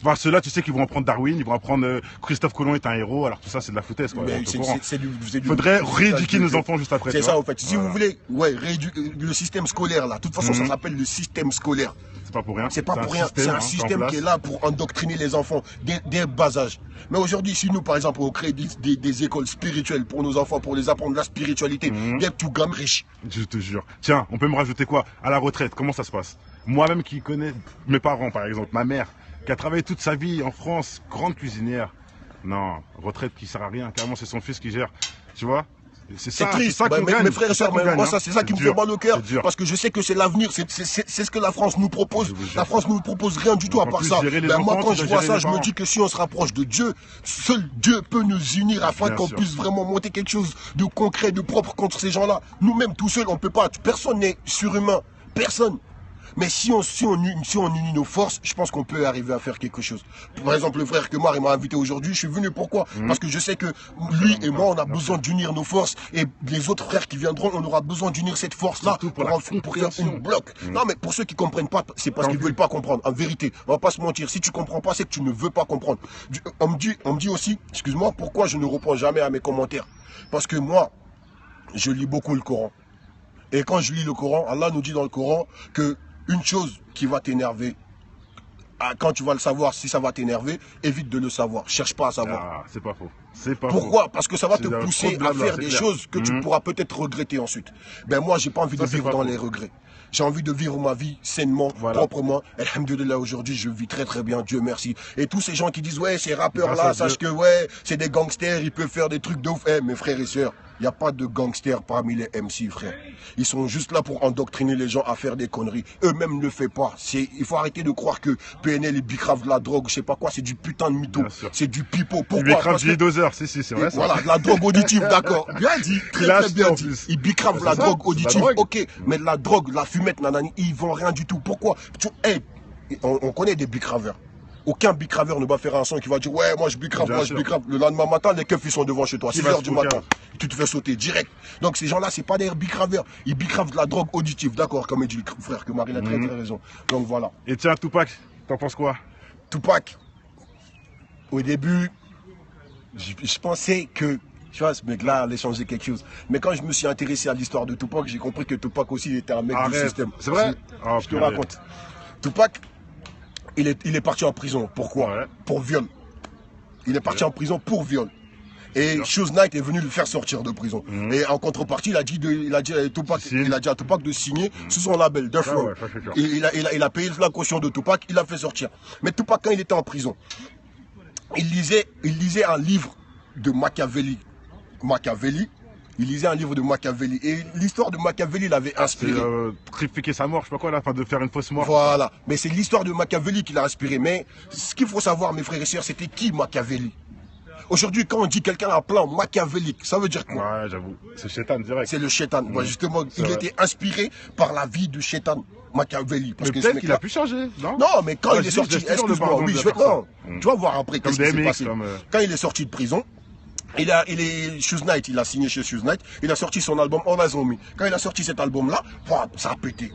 Enfin, ceux-là, tu sais qu'ils vont apprendre Darwin, ils vont apprendre Christophe Colomb est un héros, alors tout ça c'est de la foutaise. Il faudrait rééduquer nos enfants juste après. C'est ça en fait. Si vous voulez, le système scolaire là, de toute façon ça s'appelle le système scolaire. C'est pas pour rien. C'est pas pour rien. C'est un système qui est là pour endoctriner les enfants dès bas âge. Mais aujourd'hui, si nous par exemple on crée des écoles spirituelles pour nos enfants, pour les apprendre la spiritualité, bien tout gamme riche. Je te jure. Tiens, on peut me rajouter quoi? À la retraite, comment ça se passe? Moi-même qui connais mes parents, par exemple, ma mère, qui a travaillé toute sa vie en France, grande cuisinière, Non, retraite qui sert à rien. Carrément, c'est son fils qui gère. Tu vois? C'est ça, triste. Ça qu'on gagne. Mes frères et sœurs, moi, ça, c'est ça qui me fait mal au cœur. Parce que je sais que c'est l'avenir. C'est ce que la France nous propose. La France ne nous propose rien du tout à part ça. Moi, quand je vois ça, je me dis que si on se rapproche de Dieu, seul Dieu peut nous unir afin qu'on puisse vraiment monter quelque chose de concret, de propre contre ces gens-là. Nous-mêmes, tout seuls, on ne peut pas. Personne n'est surhumain. Personne. Mais si on unit nos forces, je pense qu'on peut arriver à faire quelque chose. Par exemple, le frère Kemar, il m'a invité aujourd'hui. Je suis venu pourquoi? Parce que je sais que lui et moi, on a besoin d'unir nos forces. Et les autres frères qui viendront, on aura besoin d'unir cette force-là pour faire un bloc. Non, mais pour ceux qui comprennent pas, c'est parce qu'ils veulent pas comprendre. En vérité, on va pas se mentir. Si tu comprends pas, c'est que tu ne veux pas comprendre. On me dit aussi, excuse-moi, pourquoi je ne réponds jamais à mes commentaires? Parce que moi, je lis beaucoup le Coran. Et quand je lis le Coran, Allah nous dit dans le Coran que une chose qui va t'énerver, quand tu vas le savoir, si ça va t'énerver, évite de le savoir. Cherche pas à savoir. Ah, c'est pas faux. C'est pas Pourquoi? faux. Parce que ça va te pousser à faire des choses que tu pourras peut-être regretter ensuite. Ben moi, j'ai pas envie de vivre dans les regrets. J'ai envie de vivre ma vie sainement, proprement. Alhamdulillah, aujourd'hui, je vis très très bien, Dieu merci. Et tous ces gens qui disent, ouais, ces rappeurs-là, sache que, ouais, c'est des gangsters, ils peuvent faire des trucs de ouf. Eh, mes frères et sœurs, il n'y a pas de gangsters parmi les MC, frère. Ils sont juste là pour endoctriner les gens à faire des conneries. Eux-mêmes ne le font pas. Il faut arrêter de croire que PNL et bicrave de la drogue, je sais pas quoi, c'est du putain de mytho. C'est du pipeau. Pourquoi? Parce que... doseurs, si, c'est vrai. Voilà, de la drogue auditive, d'accord. Bien dit, très bien dit. Ils bicravent la drogue auditive, ok. Mais de la drogue, la fumette, nanani, ils vendent rien du tout. Pourquoi? On connaît des bicraveurs. Aucun bicraveur ne va faire un son qui va dire ouais moi je bicrave, Le lendemain matin les keufs ils sont devant chez toi, 6 h du matin, tu te fais sauter direct. Donc ces gens-là c'est pas des bicraveurs, ils bicravent de la drogue auditive, d'accord, comme dit le frère que Marie a très raison. Donc voilà. Et tiens Tupac, t'en penses quoi? Tupac, au début, je pensais que tu vois, ce mec-là allait changer quelque chose. Mais quand je me suis intéressé à l'histoire de Tupac, j'ai compris que Tupac aussi était un mec du système. C'est vrai? Je te raconte. Tupac, il est parti en prison. Pourquoi? Pour viol. Il est parti en prison pour viol. Et Shoes Knight est venu le faire sortir de prison. Et en contrepartie, il a dit à Tupac de signer sous son label, Death Row. Il a payé la caution de Tupac, il l'a fait sortir. Mais Tupac, quand il était en prison, il lisait un livre de Machiavelli. Il lisait un livre de Machiavelli. Et l'histoire de Machiavelli l'avait inspiré. Trifiquer sa mort, je sais pas quoi, là, de faire une fausse mort. Voilà. Mais c'est l'histoire de Machiavelli qui l'a inspiré. Mais ce qu'il faut savoir, mes frères et sœurs, c'était qui Machiavelli? Aujourd'hui, quand on dit quelqu'un a un plan machiavélique, ça veut dire quoi? Ouais, j'avoue. C'est Chétan direct. C'est le Chétan. Justement, il était inspiré par la vie du Chétan Machiavelli. Parce que peut-être qu'il a pu changer, non? Non, mais quand il est sorti, excuse-moi, oui, je vais tu vas voir après qu'est-ce qui s'est passé. Quand il est sorti de prison, Shoes Knight, il a signé chez Shoes Knight, il a sorti son album All Eyes on Me. Quand il a sorti cet album-là, ça a pété.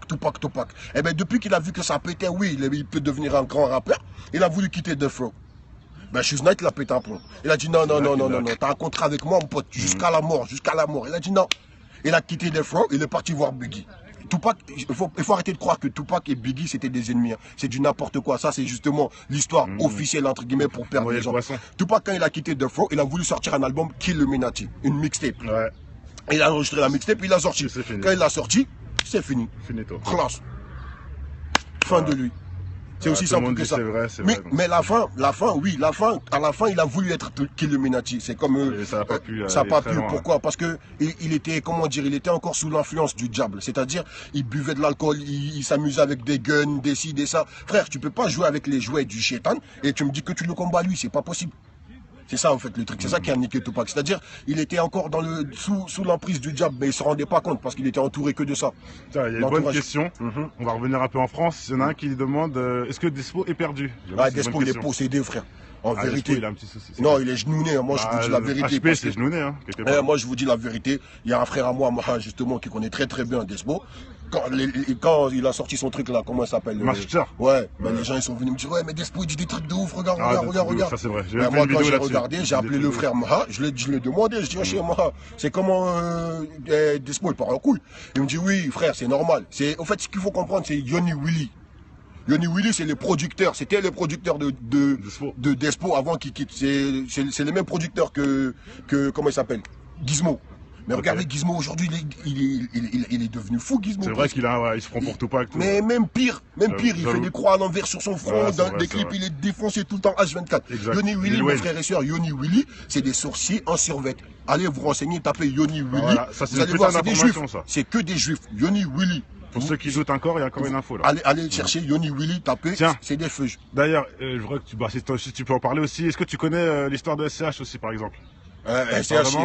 Tupac. Et bien depuis qu'il a vu que ça pétait, oui, il peut devenir un grand rappeur, il a voulu quitter Death Row. Ben Shoes Knight, il a pété un plomb. Il a dit non, t'as un contrat avec moi, mon pote, jusqu'à la mort. Il a dit non. Il a quitté Death Row, il est parti voir Biggie. Tupac, il faut arrêter de croire que Tupac et Biggie c'était des ennemis. C'est du n'importe quoi. Ça c'est justement l'histoire officielle entre guillemets pour perdre les gens. Tupac quand il a quitté Death Row, il a voulu sortir un album Kill Illuminati, une mixtape. Il a enregistré la mixtape, il l'a sorti. Quand il l'a sorti, c'est fini. Classe. Fin de lui. C'est aussi simple que ça. Mais la fin, à la fin, il a voulu être Illuminati. C'est comme ça n'a pas pu. Ça n'a pas pu. Pourquoi? Parce que il était, comment dire, il était encore sous l'influence du diable. C'est-à-dire, il buvait de l'alcool, il s'amusait avec des guns, des ci, des ça. Frère, tu peux pas jouer avec les jouets du Chétan et tu me dis que tu le combats lui. C'est pas possible. C'est ça en fait le truc, c'est ça qui a niqué Tupac. C'est-à-dire, il était encore sous l'emprise du diable, mais il se rendait pas compte parce qu'il était entouré que de ça. Il y a une bonne question. On va revenir un peu en France. Il y en a un qui demande est-ce que Despo est perdu? Despo il est possédé, frère. En vérité. Despo, il a un petit souci. Non, il est genouné. Moi, je vous dis la vérité. HP, c'est genouné. Hein, moi, je vous dis la vérité. Il y a un frère à moi, justement, qui connaît très très bien Despo. Quand il a sorti son truc là, comment il s'appelle? Master. Ouais, les gens ils sont venus me dire ouais mais Despo il dit des trucs de ouf, regarde. Ça c'est vrai. Moi quand j'ai regardé, j'ai appelé le frère Maha, je lui ai demandé, je dis chez Maha, c'est comment Despo il part en couille. Il me dit oui frère, c'est normal. En fait ce qu'il faut comprendre c'est Yoni Willy. Yoni Willy c'est les producteurs, c'était les producteurs de Despo avant qu'il quitte. C'est les mêmes producteurs que comment il s'appelle? Gizmo. Mais regardez Gizmo aujourd'hui, il est devenu fou, Gizmo. C'est vrai qu'il il se prend pour tout pas avec tout. Mais même pire, il fait des croix à l'envers sur son front, dans des clips, il est défoncé tout le temps H24. Yoni Willy, mes frères et sœurs, Yoni Willy, c'est des sorciers en survêt. Allez vous renseigner, tapez Yoni Willy. Voilà, ça, vous allez voir, c'est des juifs. C'est que des juifs. Yoni Willy. Pour ceux qui doutent encore, il y a encore une info là. Allez chercher Yoni Willy, tapez, c'est des feux. D'ailleurs, je voudrais que si tu peux en parler aussi, est-ce que tu connais l'histoire de SCH aussi par exemple? SCH,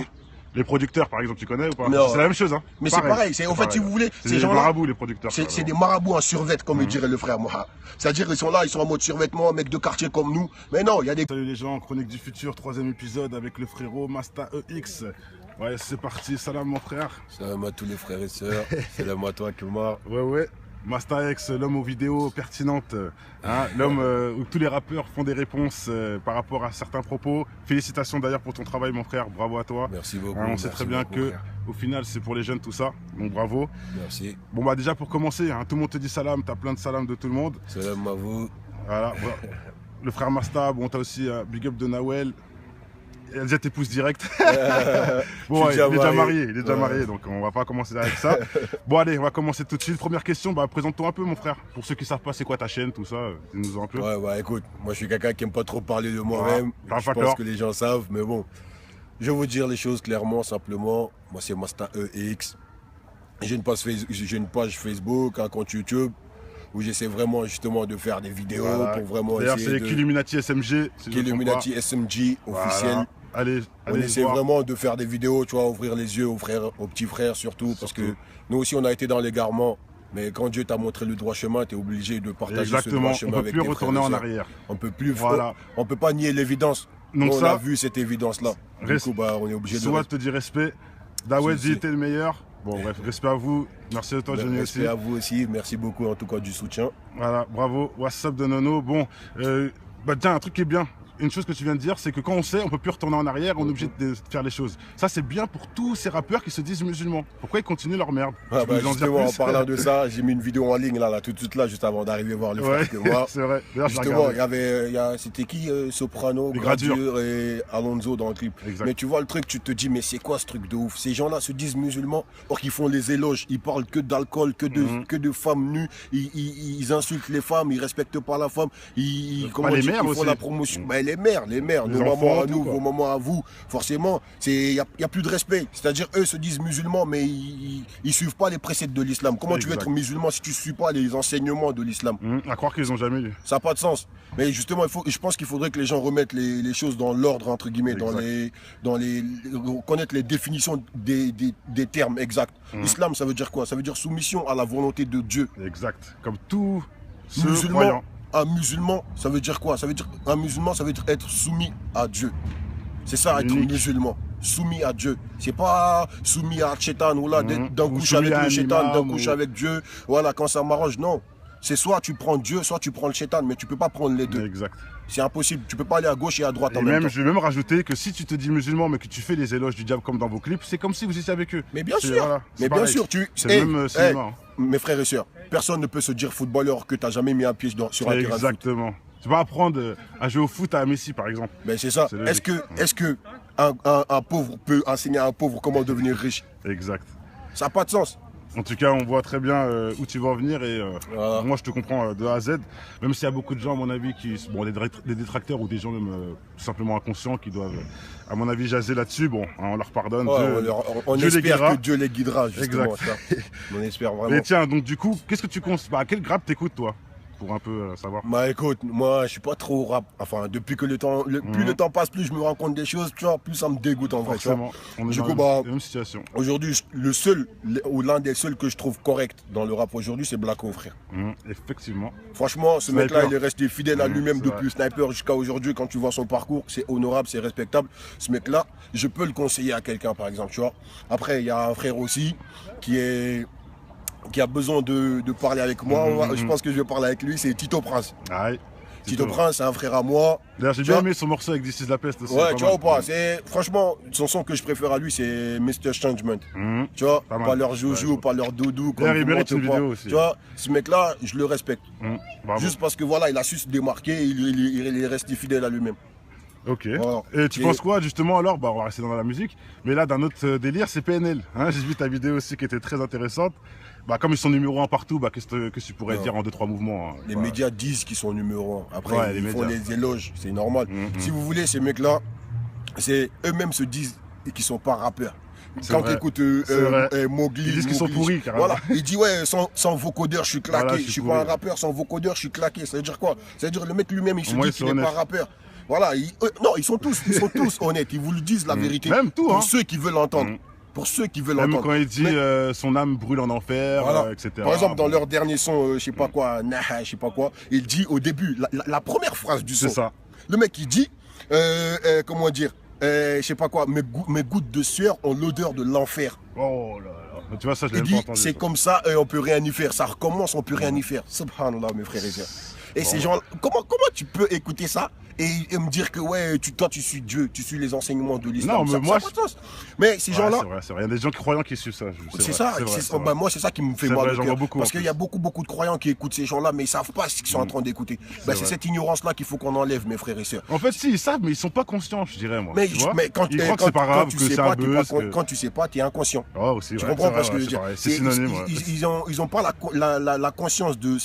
les producteurs, par exemple, tu connais ou pas? C'est la même chose, hein. Mais c'est pareil. En fait, si vous voulez, ces gens-là, marabouts, les producteurs. C'est des marabouts en survêt, comme me dirait le frère Moha. C'est-à-dire, ils sont là, ils sont en mode survêtement, mecs de quartier comme nous. Mais non, il y a des. Salut les gens, Chronique du Futur, 3e épisode avec le frérot Masta EX. Ouais, c'est parti. Salam mon frère. Salam à tous les frères et sœurs. Salam à toi, Kumar. Ouais. Masta X, l'homme aux vidéos pertinentes, hein, l'homme où tous les rappeurs font des réponses par rapport à certains propos. Félicitations d'ailleurs pour ton travail mon frère, bravo à toi. Merci beaucoup. Hein, on sait très bien que au final c'est pour les jeunes tout ça, donc bravo. Merci. Bon bah déjà pour commencer, hein, tout le monde te dit salam, t'as plein de salam de tout le monde. Salam à vous. Voilà, le frère Masta, bon t'as aussi Big Up de Nawel. Elle déjà t'épouse direct. Bon, il est déjà marié, donc on va pas commencer avec ça. Bon allez, on va commencer tout de suite. Première question, présente-toi un peu mon frère. Pour ceux qui savent pas c'est quoi ta chaîne, tout ça, dis-nous un peu. Ouais, écoute, moi je suis quelqu'un qui aime pas trop parler de moi-même. Je pense que les gens savent, mais bon. Je vais vous dire les choses clairement, simplement. Moi c'est Masta EX. J'ai une page Facebook, un compte YouTube, où j'essaie vraiment justement de faire des vidéos pour vraiment d'ailleurs c'est Killuminati SMG. Killuminati SMG officiel. Allez, on essaie vraiment de faire des vidéos, tu vois, ouvrir les yeux aux petits frères surtout, parce que nous aussi on a été dans l'égarement. Mais quand Dieu t'a montré le droit chemin, tu es obligé de partager ce droit chemin avec tes frères. On peut plus retourner en arrière. On peut plus, on peut pas nier l'évidence. On a vu cette évidence-là. Du coup, on est obligé de... Soit te dire respect. Dawed dit t'es le meilleur. Bon bref, respect à vous. Merci à toi Johnny aussi. Respect à vous aussi. Merci beaucoup en tout cas du soutien. Voilà, bravo. WhatsApp de Nono. Bon, tiens, un truc qui est bien. Une chose que tu viens de dire, c'est que quand on sait, on peut plus retourner en arrière, on est obligé de faire les choses. Ça, c'est bien pour tous ces rappeurs qui se disent musulmans. Pourquoi ils continuent leur merde? Justement, en parlant de ça, j'ai mis une vidéo en ligne là, tout de suite là, juste avant d'arriver voir le frère que moi. C'est vrai. Justement, c'était qui Soprano, Gradure et Alonso dans le clip. Exact. Mais tu vois le truc, tu te dis, mais c'est quoi ce truc de ouf? Ces gens-là se disent musulmans, or qu'ils font les éloges, ils parlent que d'alcool, que de femmes nues, ils insultent les femmes, ils respectent pas la femme, ils font la promotion. Les mères, nos mamans à nous, vos mamans à vous, forcément, il n'y a plus de respect. C'est-à-dire, eux se disent musulmans, mais ils ne suivent pas les préceptes de l'islam. Comment tu veux être musulman si tu ne suis pas les enseignements de l'islam? À croire qu'ils n'ont jamais lu. Ça n'a pas de sens. Mais justement, je pense qu'il faudrait que les gens remettent les choses dans l'ordre, entre guillemets, connaître les définitions des termes exacts. L'islam, ça veut dire quoi? Ça veut dire soumission à la volonté de Dieu. Exact. Comme tout musulman. Un musulman, ça veut dire quoi? Un musulman, ça veut dire être soumis à Dieu. C'est ça, être musulman. Soumis à Dieu. C'est pas soumis à Shaitan ou là, d'un couche avec le Shaitan, d'un couche avec Dieu. Voilà, quand ça m'arrange, non. C'est soit tu prends Dieu, soit tu prends le Shaitan, mais tu peux pas prendre les deux. Exact. C'est impossible. Tu peux pas aller à gauche et à droite en même temps. Je vais même rajouter que si tu te dis musulman, mais que tu fais les éloges du diable comme dans vos clips, c'est comme si vous étiez avec eux. Mais bien sûr. Mais bien sûr, c'est le même cinéma. Mes frères et sœurs, personne ne peut se dire footballeur que tu n'as jamais mis un pied sur un terrain de foot. Exactement. Tu vas apprendre à jouer au foot à Messi, par exemple. Mais c'est ça. Est-ce que un pauvre peut enseigner à un pauvre comment devenir riche? Exact. Ça n'a pas de sens. En tout cas, on voit très bien où tu vas en venir et moi je te comprends de A à Z. Même s'il y a beaucoup de gens, à mon avis, des détracteurs ou des gens même tout simplement inconscients qui doivent, à mon avis, jaser là-dessus. Bon, on leur pardonne. On espère que Dieu les guidera, justement. Exact. On espère vraiment. Et tiens, donc du coup, qu'est-ce que tu conseilles? À quel grade t'écoutes, toi? Pour un peu savoir. Écoute, moi je suis pas trop rap. Enfin, depuis que plus le temps passe, plus je me rends compte des choses, tu vois, plus ça me dégoûte en vrai. Forcément. On est dans la même situation. Aujourd'hui, l'un des seuls que je trouve correct dans le rap aujourd'hui, c'est Blacko, frère. Effectivement. Franchement, ce mec-là, il est resté fidèle à lui-même depuis Sniper jusqu'à aujourd'hui. Quand tu vois son parcours, c'est honorable, c'est respectable. Ce mec-là, je peux le conseiller à quelqu'un, par exemple, tu vois. Après, il y a un frère aussi qui a besoin de parler avec moi. Je pense que je vais parler avec lui, c'est Tito Prince. Tito Prince, c'est un frère à moi. D'ailleurs, j'ai bien aimé son morceau avec This Is La Peste aussi. Ouais, tu vois ou pas? Franchement, son son que je préfère à lui, c'est Mr. Changement. Tu vois, pas leur joujou, pas leur doudou. D'ailleurs, il mérite une vidéo aussi. Tu vois, ce mec-là, je le respecte. Juste parce que voilà, il a su se démarquer, il est resté fidèle à lui-même. Ok. Voilà. Et tu penses quoi justement alors? Bah on va rester dans la musique, mais là d'un autre délire, c'est PNL. Hein, j'ai vu ta vidéo aussi qui était très intéressante. Bah comme ils sont numéro 1 partout, bah qu'est-ce que tu pourrais dire en 2-3 mouvements? Hein, les médias disent qu'ils sont numéro 1. Après ils font les éloges, c'est normal. Si vous voulez, ces mecs-là, c'est eux-mêmes se disent qu'ils sont pas rappeurs. Quand tu écoutes Mowgli, ils disent qu'ils sont pourris carrément. Voilà, il dit ouais, sans vocodeur je suis claqué, voilà, je suis pas un rappeur, sans vocodeur je suis claqué. Ça veut dire quoi? Ça veut dire le mec lui-même il se dit qu'il n'est pas rappeur. Voilà, non, ils sont tous honnêtes, ils vous le disent la vérité. Même tout, pour ceux qui veulent l'entendre. Pour ceux qui veulent entendre. Même quand il dit son âme brûle en enfer, voilà. Etc. Par exemple, dans leur dernier son, je sais pas quoi, je sais pas quoi, il dit au début, la première phrase du son. C'est ça. Le mec il dit, comment dire, je sais pas quoi, mes gouttes de sueur ont l'odeur de l'enfer. Oh là là, tu vois ça, je l'ai pas entendu. C'est comme ça et on peut rien y faire. Ça recommence, on peut rien y faire. Subhanallah, mes frères et sœurs. Et ces gens, comment tu peux écouter ça et me dire que ouais, toi tu suis Dieu, tu suis les enseignements de l'islam? Non, mais moi, mais ces gens-là, c'est vrai, il y a des gens croyants qui suivent ça. C'est ça. Moi, c'est ça qui me fait mal au cœur. Parce qu'il y a beaucoup de croyants qui écoutent ces gens-là, mais ils savent pas ce qu'ils sont en train d'écouter. C'est cette ignorance-là qu'il faut qu'on enlève, mes frères et sœurs. En fait, si, ils savent, mais ils sont pas conscients, je dirais moi. Mais quand ils croient que c'est pas grave, que c'est un buzz. Quand tu sais pas, tu es inconscient. Oh, aussi, tu comprends parce que c'est synonyme. Ils ont pas la conscience de